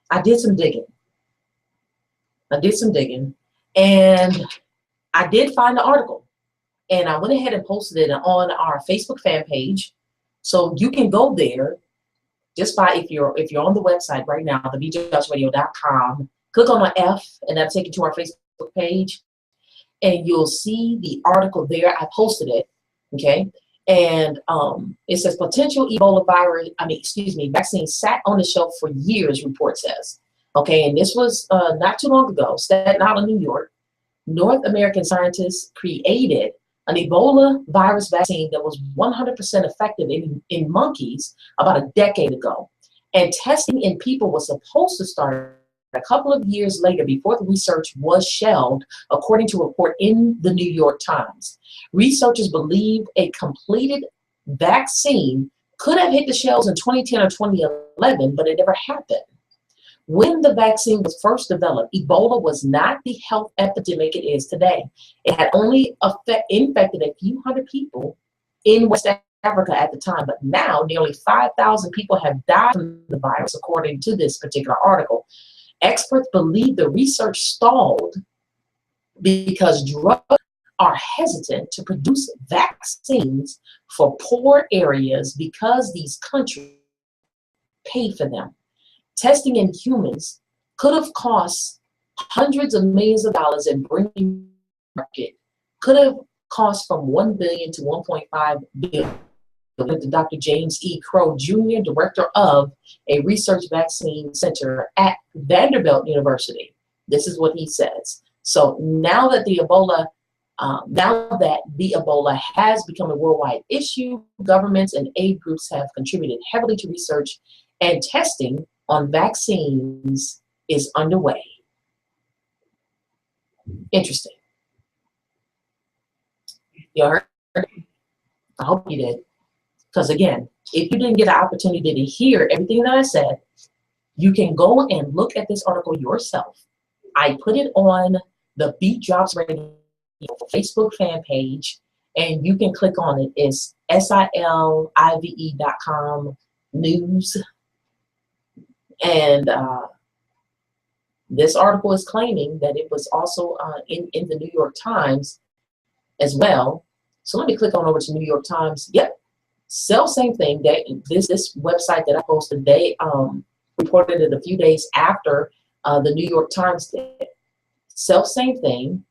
I did some digging. And I did find the article. And I went ahead and posted it on our Facebook fan page. So you can go there just by, if you're on the website right now, TheBeatDropsRadio.com, click on the F, and that'll take you to our Facebook page. And you'll see the article there. I posted it, okay? And it says potential Ebola virus, vaccine sat on the shelf for years, report says. Okay, and this was not too long ago, Staten Island, New York. North American scientists created an Ebola virus vaccine that was 100% effective in monkeys about a decade ago. And testing in people was supposed to start a couple of years later before the research was shelved, according to a report in the New York Times. Researchers believe a completed vaccine could have hit the shelves in 2010 or 2011, but it never happened. When the vaccine was first developed, Ebola was not the health epidemic it is today. It had only infected a few hundred people in West Africa at the time, but now nearly 5,000 people have died from the virus, according to this particular article. Experts believe the research stalled because drugs are hesitant to produce vaccines for poor areas because these countries pay for them. Testing in humans could have cost hundreds of millions of dollars, and bringing to market could have cost from $1 billion to $1.5 billion. Dr. James E. Crow Jr., director of a research vaccine center at Vanderbilt University. This is what he says. So now that the Ebola has become a worldwide issue, governments and aid groups have contributed heavily to research, and testing on vaccines is underway. Interesting. You heard? I hope you did. Because again, if you didn't get an opportunity to hear everything that I said, you can go and look at this article yourself. I put it on the Beat Drops Radio Facebook fan page, and you can click on it. It's SILIVE.com news. And this article is claiming that it was also in the New York Times as well. So let me click on over to New York Times. Yep, same thing. This website that I posted, they reported it a few days after the New York Times did. Same thing,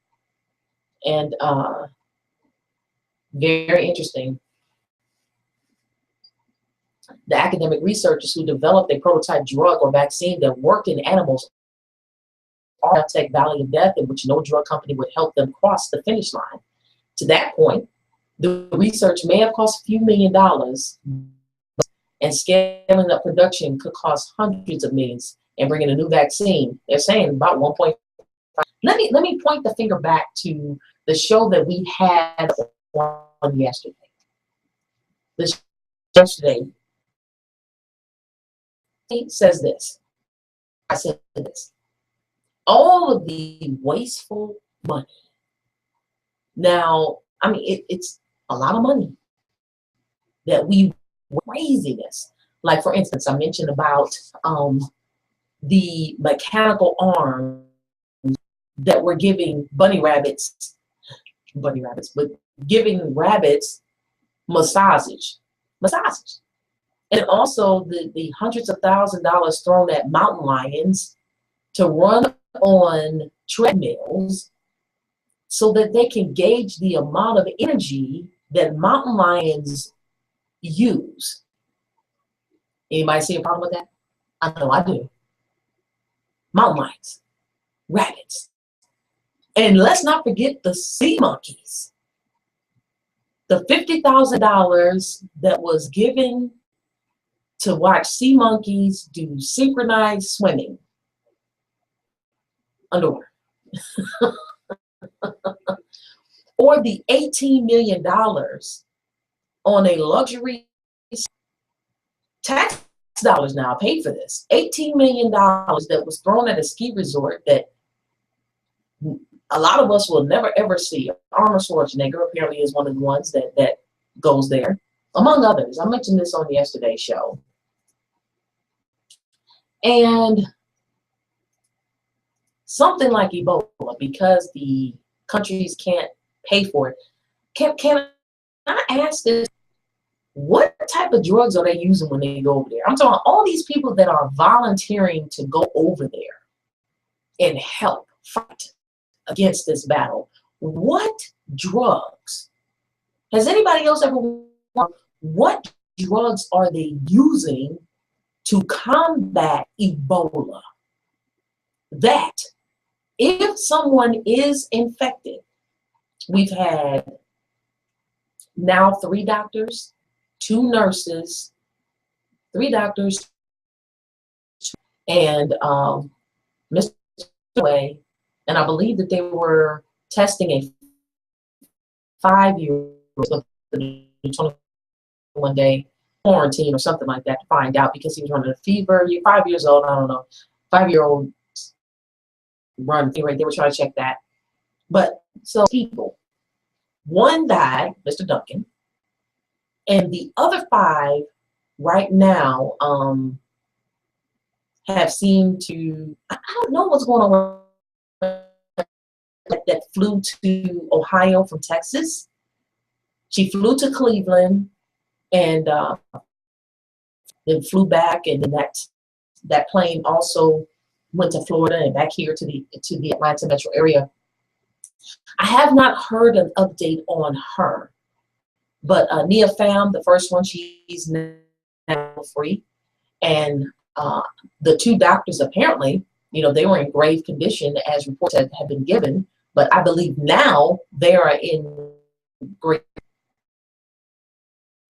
and very interesting. The academic researchers who developed a prototype drug or vaccine that worked in animals are Tech Valley of Death, in which no drug company would help them cross the finish line. To that point, the research may have cost a few $1 million, and scaling up production could cost hundreds of millions, and bringing a new vaccine, they're saying about 1.5. Let me point the finger back to the show that we had on yesterday. Yesterday, it says this. I said this. All of the wasteful money. Now, I mean, it's a lot of money that we craziness. Like, for instance, I mentioned about the mechanical arm that we're giving but giving rabbits massages. And also the hundreds of thousands of dollars thrown at mountain lions to run on treadmills so that they can gauge the amount of energy that mountain lions use. Anybody see a problem with that? I know I do. Mountain lions, rabbits. And let's not forget the sea monkeys. The $50,000 that was given to watch sea monkeys do synchronized swimming underwater. or the $18 million on a luxury tax dollars now paid for this. $18 million that was thrown at a ski resort that a lot of us will never ever see. Arnold Schwarzenegger apparently is one of the ones that goes there, among others. I mentioned this on yesterday's show. And something like Ebola, because the countries can't pay for it, can I ask this? What type of drugs are they using when they go over there? I'm talking all these people that are volunteering to go over there and help fight against this battle. What drugs? Has anybody else ever wondered what drugs are they using to combat Ebola? That if someone is infected, we've had now 3 doctors, 2 nurses, 3 doctors, and Mr. Way, and I believe that they were testing a 5-year-old 21 day quarantine or something like that to find out because he was running a fever. You're 5 years old, I don't know. 5-year-old run fever. They were trying to check that. But so people, 1 died, Mr. Duncan, and the other 5 right now have seemed to, I don't know what's going on that flew to Ohio from Texas. She flew to Cleveland and then flew back, and then that plane also went to Florida and back here to the Atlanta metro area. I have not heard an update on her, but Nia Pham, the first one, she's now free, and the 2 doctors apparently, they were in grave condition as reports have been given, but I believe now they are in great.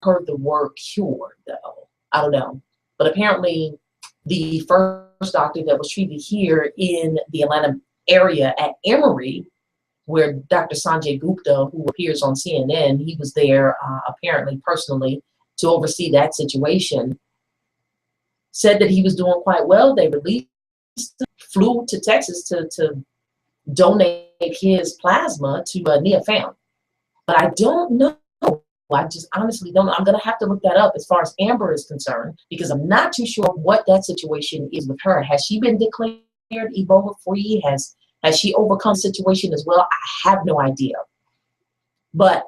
Heard the word cured though. I don't know, but apparently the first doctor that was treated here in the Atlanta area at Emory, where Dr. Sanjay Gupta, who appears on CNN, he was there apparently personally to oversee that situation, said that he was doing quite well. They released, flew to Texas to donate his plasma to Nia Pham. But I don't know. I just honestly don't know. I'm going to have to look that up as far as Amber is concerned, because I'm not too sure what that situation is with her. Has she been declared Ebola free? Has she overcome the situation as well? I have no idea. But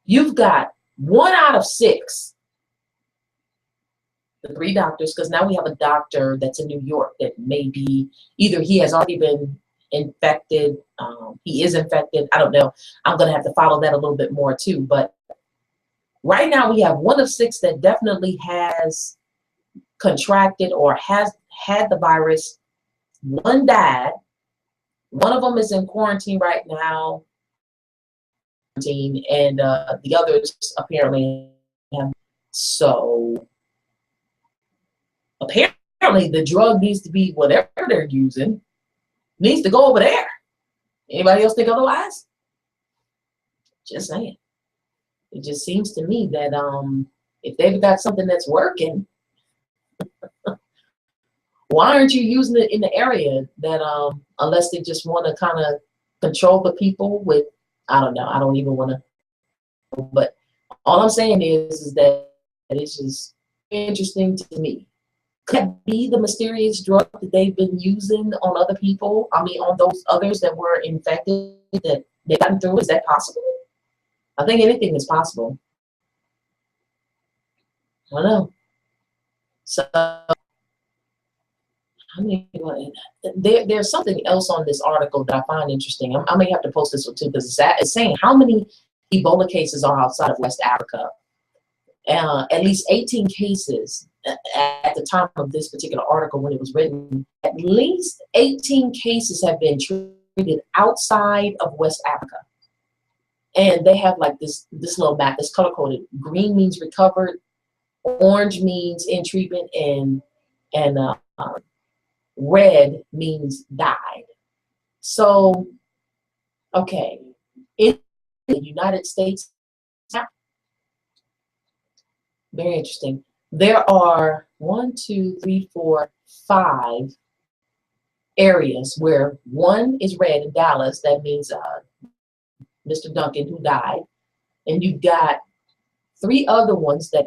you've got 1 out of 6, the 3 doctors, because now we have a doctor that's in New York that may be, either he has already been infected, he is infected, I don't know. I'm going to have to follow that a little bit more too. But right now we have 1 of 6 that definitely has contracted or has had the virus. 1 died. 1 of them is in quarantine right now, and the others apparently have. So apparently the drug needs to be, whatever they're using, needs to go over there. Anybody else think otherwise? Just saying. It just seems to me that if they've got something that's working, why aren't you using it in the area that unless they just want to kind of control the people with, I don't know, I don't even want to, but all I'm saying is that it's just interesting to me. Could it be the mysterious drug that they've been using on other people? I mean, on those others that were infected that they got through? Is that possible? I think anything is possible. I don't know. So, I mean, there's something else on this article that I find interesting. I may have to post this one too, because it's saying how many Ebola cases are outside of West Africa. At least 18 cases at the time of this particular article when it was written. At least 18 cases have been treated outside of West Africa. And they have like this little map that's color coded. Green means recovered, orange means in treatment, and red means died. So Okay, in the United States, very interesting. There are 5 areas where one is red in Dallas. That means Mr. Duncan who died, and you've got 3 other ones that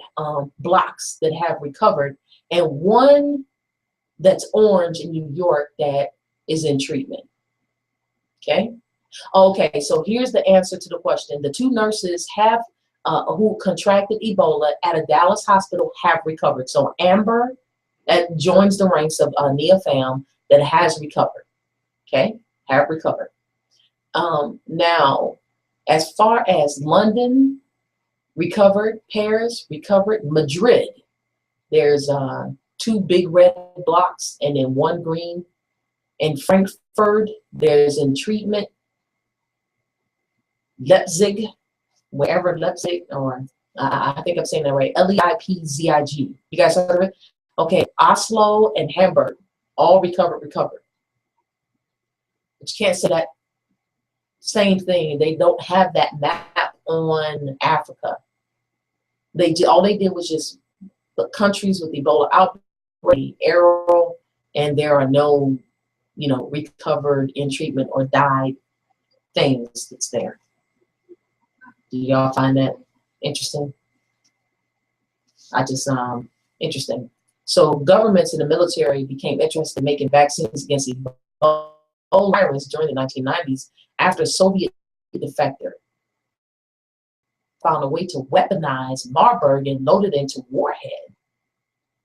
blocks that have recovered, and one that's orange in New York that is in treatment. Okay. Okay. So here's the answer to the question. The 2 nurses have who contracted Ebola at a Dallas hospital have recovered. So Amber that joins the ranks of Nia Pham that has recovered. Okay, have recovered. Now, as far as London recovered, Paris recovered, Madrid, there's 2 big red blocks and then 1 green. In Frankfurt, there's in treatment. Leipzig, wherever Leipzig, or I think I'm saying that right, Leipzig. You guys heard of it? Okay, Oslo and Hamburg, all recovered. But you can't say that same thing. They don't have that map on Africa. All they did was just the countries with Ebola outbreak, arrow, and there are no, recovered in treatment or died things that's there. Do y'all find that interesting? Interesting. So governments and the military became interested in making vaccines against Ebola virus during the 1990s after a Soviet defector found a way to weaponize Marburg and load it into warhead.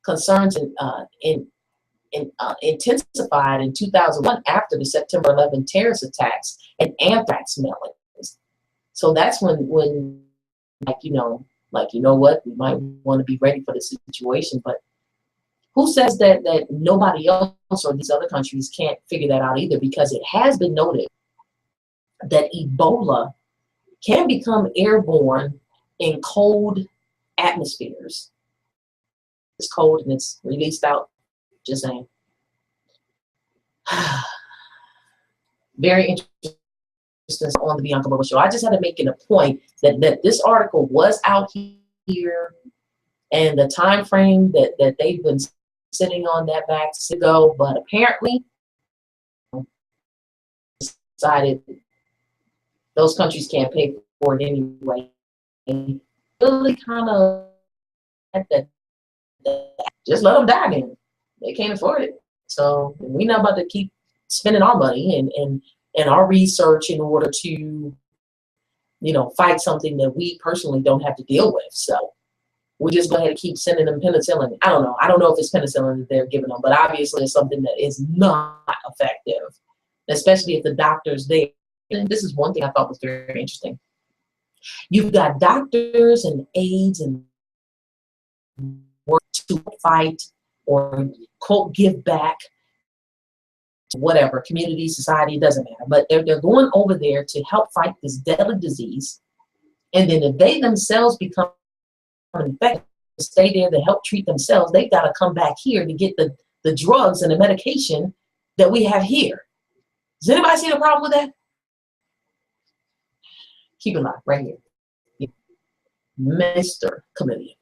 Concerns intensified in 2001 after the September 11 terrorist attacks and anthrax mailings. So that's when you know what, we might want to be ready for the situation. But who says that nobody else or these other countries can't figure that out either? Because it has been noted that Ebola can become airborne in cold atmospheres. It's cold and it's released out. Just saying. Very interesting on the Bianca Burwell Show. I just had to make it a point that this article was out here, and the time frame that they've been sitting on that vaccine ago, but apparently decided those countries can't pay for it anyway. And really kind of just let them die then. They can't afford it. So we're not about to keep spending our money and our research in order to, fight something that we personally don't have to deal with. So we just go ahead and keep sending them penicillin. I don't know. I don't know if it's penicillin that they're giving them, but obviously it's something that is not effective, especially if the doctor's there. And this is one thing I thought was very interesting. You've got doctors and aides and work to fight or quote give back to whatever community, society, doesn't matter, but they're going over there to help fight this deadly disease, and then if they themselves become infected, stay there to help treat themselves, they've got to come back here to get the drugs and the medication that we have here. Does anybody see the problem with that? Keep it live right here, Mr. Chameleon.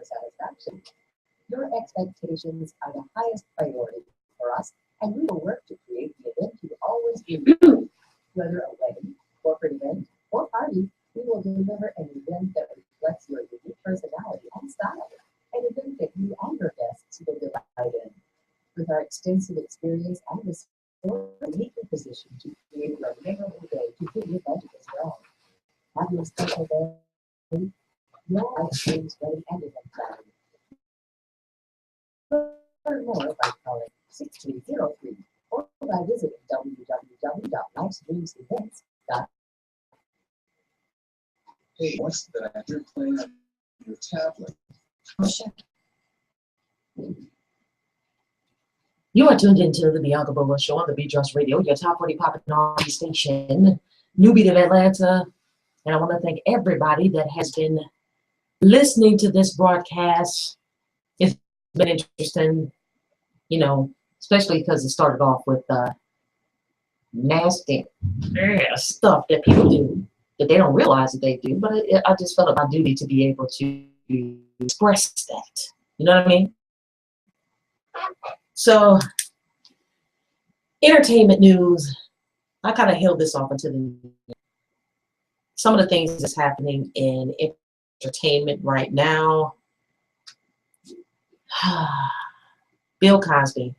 customer satisfaction. Your expectations are the highest priority for us, and we will work to create the event you always dream. Whether a wedding, corporate event, or party, we will deliver an event that reflects your unique personality and style, an event that you and your guests will delight in. With our extensive experience and this uniquely positioned to create a memorable day to fit your budget as well. Have your special day, your experience wedding and event planning. Learn more by calling 6303 or by visiting www.lifedreamsevents.com. Hey, what's that you're playing on your tablet? You are tuned into the Bianca Burwell Show on the TheBeatDropsRadio, your top 40 pop R&B station, New Beat of Atlanta. And I want to thank everybody that has been listening to this broadcast. It's been interesting, you know, especially because it started off with nasty stuff that people do that they don't realize that they do. But I just felt it my duty to be able to express that. You know what I mean? So, entertainment news. I kind of held this off until some of the things that's happening in entertainment right now. Bill Cosby.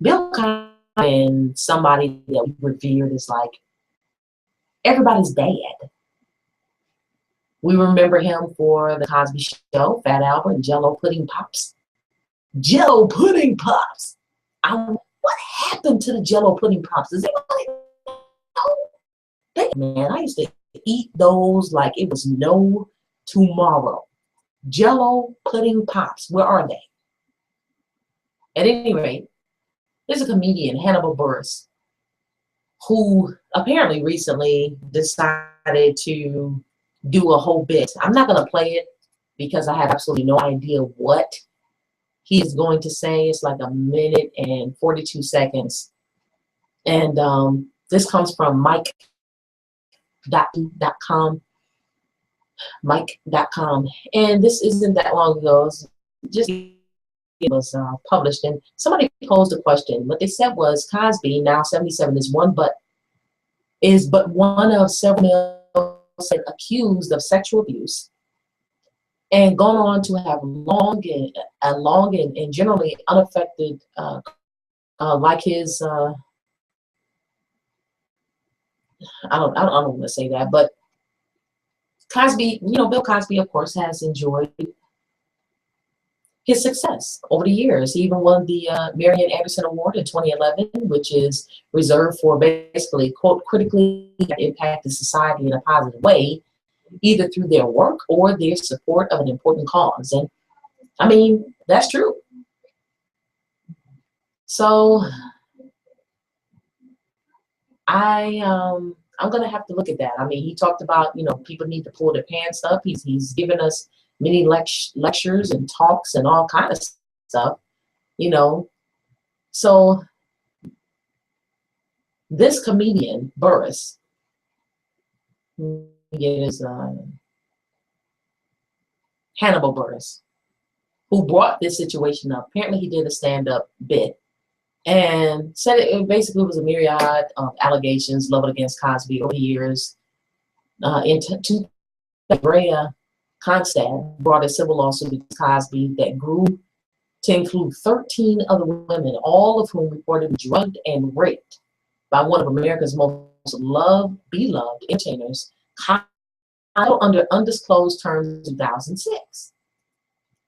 Bill Cosby and somebody that we revered is like everybody's dad. We remember him for the Cosby Show, Fat Albert, and Jello Pudding Pops. Jello Pudding Pops. What happened to the Jello Pudding Pops? Does anybody know? Man, I used to eat those like it was no tomorrow. Jello Pudding Pops. Where are they? At any rate, there's a comedian, Hannibal Buress, who apparently recently decided to do a whole bit. I'm not going to play it because I have absolutely no idea what he is going to say. It's like 1 minute and 42 seconds. And this comes from Mike.com. Mike.com. And this isn't that long ago. It was published, and somebody posed a question. What they said was Cosby, now 77, is but one of several males accused of sexual abuse and gone on to have long and generally unaffected, like his, I don't want to say that, but Cosby, Bill Cosby, of course, has enjoyed his success over the years. He even won the Marian Anderson Award in 2011, which is reserved for basically, quote, critically impacted society in a positive way, either through their work or their support of an important cause. And I mean, that's true. So I'm going to have to look at that. I mean, he talked about, people need to pull their pants up. He's given us many lectures and talks and all kind of stuff, So this comedian, Buress, is Hannibal Buress, who brought this situation up. Apparently he did a stand-up bit and said it basically was a myriad of allegations leveled against Cosby over the years. Brea Constad brought a civil lawsuit against Cosby that grew to include 13 other women, all of whom reported drugged and raped by one of America's most beloved entertainers, under undisclosed terms in 2006.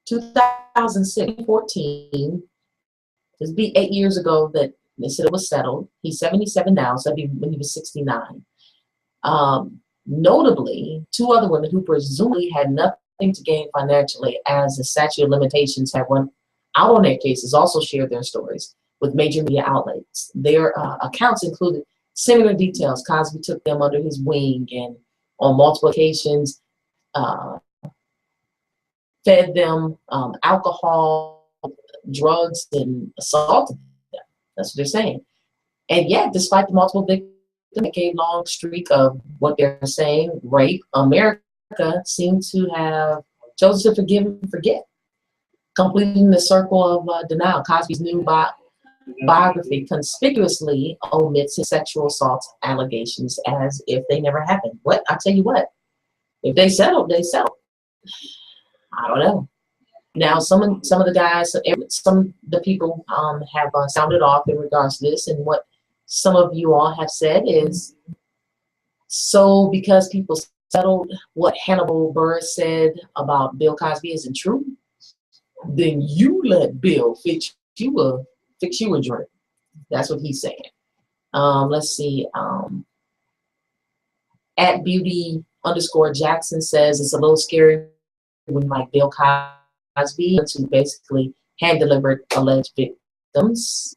2014, this be 8 years ago that they said it was settled. He's 77 now, so that'd be when he was 69. Notably, 2 other women who presumably had nothing to gain financially as the statute of limitations had run out on their cases also shared their stories with major media outlets. Their accounts included similar details. Cosby took them under his wing and on multiple occasions fed them alcohol, drugs, and assaulted them. That's what they're saying. And yet, despite the multiple victims, a long streak of what they're saying, rape, America seemed to have chosen to forgive and forget. Completing the circle of denial, Cosby's new biography conspicuously omits his sexual assault allegations as if they never happened. What? I tell you what, if they settled, they settled. I don't know. Now, some of the guys, some of the people have sounded off in regards to this, and what some of you all have said is, so because people settled, what Hannibal Buress said about Bill Cosby isn't true, then you let Bill fix you a drink. That's what he's saying. Let's see. At Beauty_Jackson says it's a little scary when like Bill Cosby to basically hand delivered alleged victims.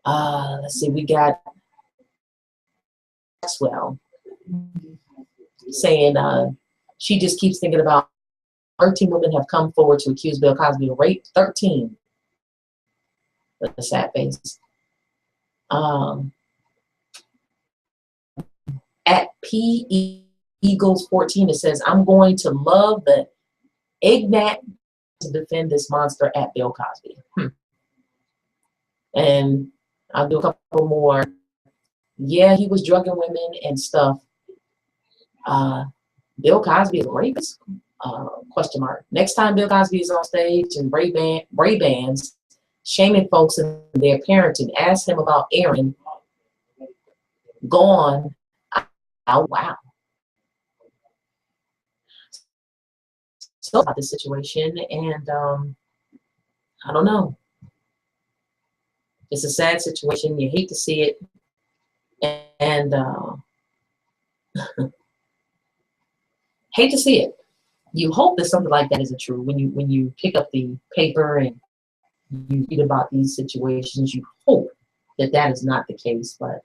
Let's see. We got Maxwell saying she just keeps thinking about 13 women have come forward to accuse Bill Cosby of rape. 13. With a sad face. At P Eagles 14, it says, I'm going to love the Ignat to defend this monster at Bill Cosby. And I'll do a couple more. Yeah, he was drugging women and stuff. Bill Cosby is a rapist? Question mark. Next time Bill Cosby is on stage and Ray-Bans shaming folks in their parenting, ask him about Aaron. Gone. Oh, wow. So about this situation, and I don't know. It's a sad situation. You hate to see it, and hate to see it. You hope that something like that isn't true. When you pick up the paper and you read about these situations, you hope that that is not the case. But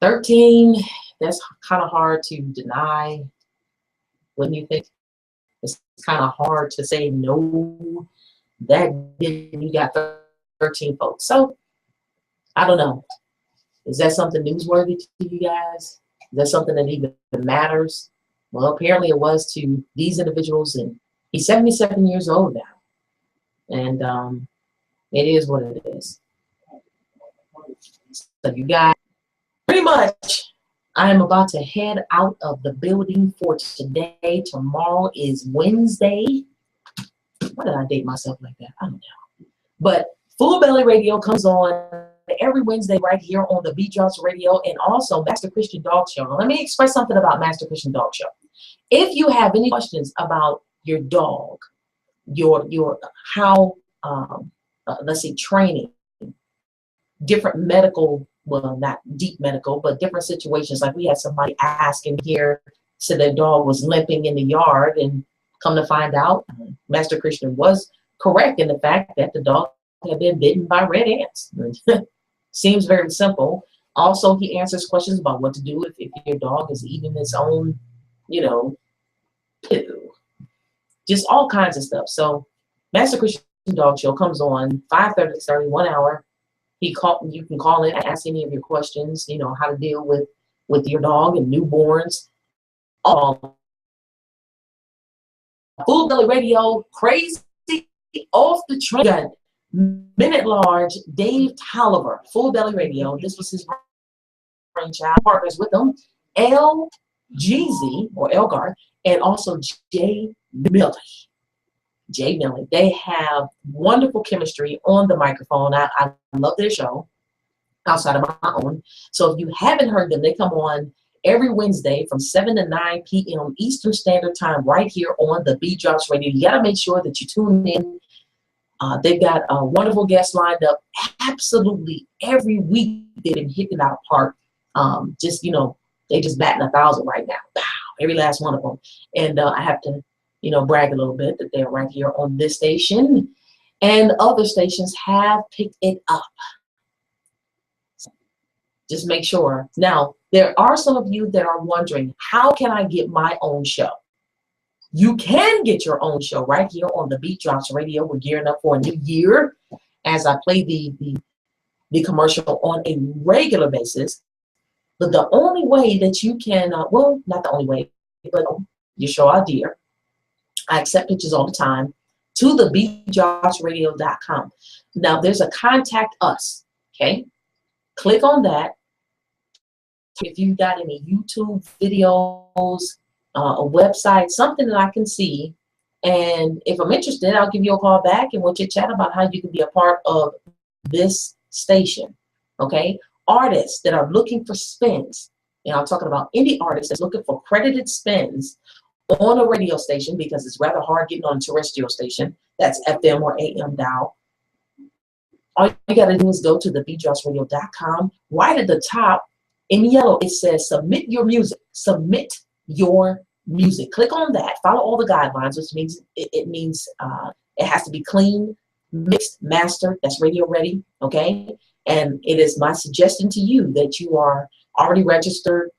13, that's kind of hard to deny. Wouldn't you think? It's kind of hard to say no. That you got 13 folks. So I don't know. Is that something newsworthy to you guys? Is that something that even matters? Well, apparently it was to these individuals, and he's 77 years old now. And it is what it is. So you guys, pretty much, I am about to head out of the building for today. Tomorrow is Wednesday. Why did I date myself like that? I don't know. But Full Belly Radio comes on every Wednesday right here on the Beat Drops Radio, and also Master Christian Dog Show. Now, let me express something about Master Christian Dog Show. If you have any questions about your dog, your how let's say training, different medical, well, not deep medical, but different situations. Like we had somebody asking here, so their dog was limping in the yard, and come to find out, Master Christian was correct in the fact that the dog had been bitten by red ants. Seems very simple. Also, he answers questions about what to do if your dog is eating its own, poo. Just all kinds of stuff. So, Master Christian Dog Show comes on 5:30 to 30, 1 hour. You can call in and ask any of your questions, how to deal with your dog and newborns. All Full Belly Radio, crazy off the train. Got Minute Large, Dave Tolliver, Full Belly Radio. This was his brainchild. Partners with them, LGZ or Elgar, and also Jay Millie. Jay Millie. They have wonderful chemistry on the microphone. I love their show outside of my own. So if you haven't heard them, they come on every Wednesday from 7 to 9 p.m. Eastern Standard Time right here on the Beat Drops Radio. You got to make sure that you tune in. They've got a wonderful guests lined up absolutely every week. They've been hitting out a park. They just batting 1,000 right now. Wow, every last one of them. And I have to brag a little bit that they're right here on this station, and other stations have picked it up. So just make sure. Now, there are some of you that are wondering, how can I get my own show? You can get your own show right here on the Beat Drops Radio. We're gearing up for a new year as I play the commercial on a regular basis. But the only way that you can, well, not the only way, but your show idea. I accept pictures all the time. to TheBeatDropsRadio.com. Now there's a contact us, okay? Click on that. If you've got any YouTube videos, a website, something that I can see, and if I'm interested, I'll give you a call back and we'll chit chat about how you can be a part of this station, okay? Artists that are looking for spins, and I'm talking about indie artists that's looking for credited spins on a radio station, because it's rather hard getting on a terrestrial station that's FM or AM dial. All you got to do is go to TheBeatDropsRadio.com. Right at the top in yellow, it says submit your music. Submit your music. Click on that. Follow all the guidelines, which means it has to be clean, mixed, mastered. That's radio ready, okay? And it is my suggestion to you that you are already registered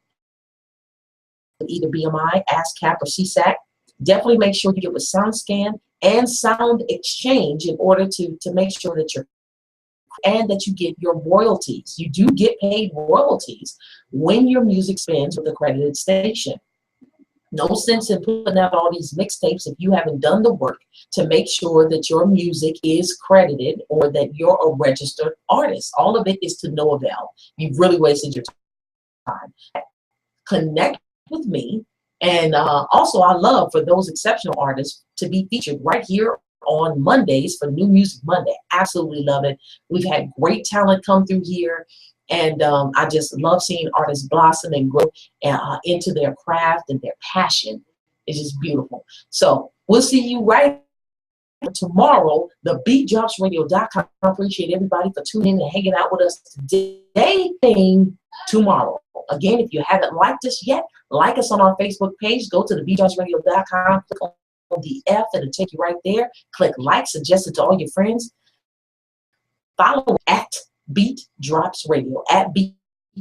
with either BMI, ASCAP, or CSAC. Definitely make sure you get with SoundScan and Sound Exchange in order to make sure that you're, and that you get your royalties. You do get paid royalties when your music spins with a credited station. No sense in putting out all these mixtapes if you haven't done the work to make sure that your music is credited or that you're a registered artist. All of it is to no avail. You've really wasted your time. Connect with me. And also, I love for those exceptional artists to be featured right here on Mondays for New Music Monday. Absolutely love it. We've had great talent come through here. And I just love seeing artists blossom and grow into their craft and their passion. It's just beautiful. So we'll see you right tomorrow, TheBeatDropsRadio.com. I appreciate everybody for tuning in and hanging out with us today. Tomorrow. Again, if you haven't liked us yet, like us on our Facebook page. Go to TheBeatDropsRadio.com. Click on the F and it'll take you right there. Click like, suggest it to all your friends. Follow at Beat Drops Radio, at Beat,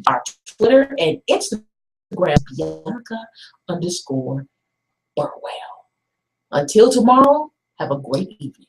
our Twitter and Instagram, Bianca _ Burwell. Until tomorrow, have a great evening.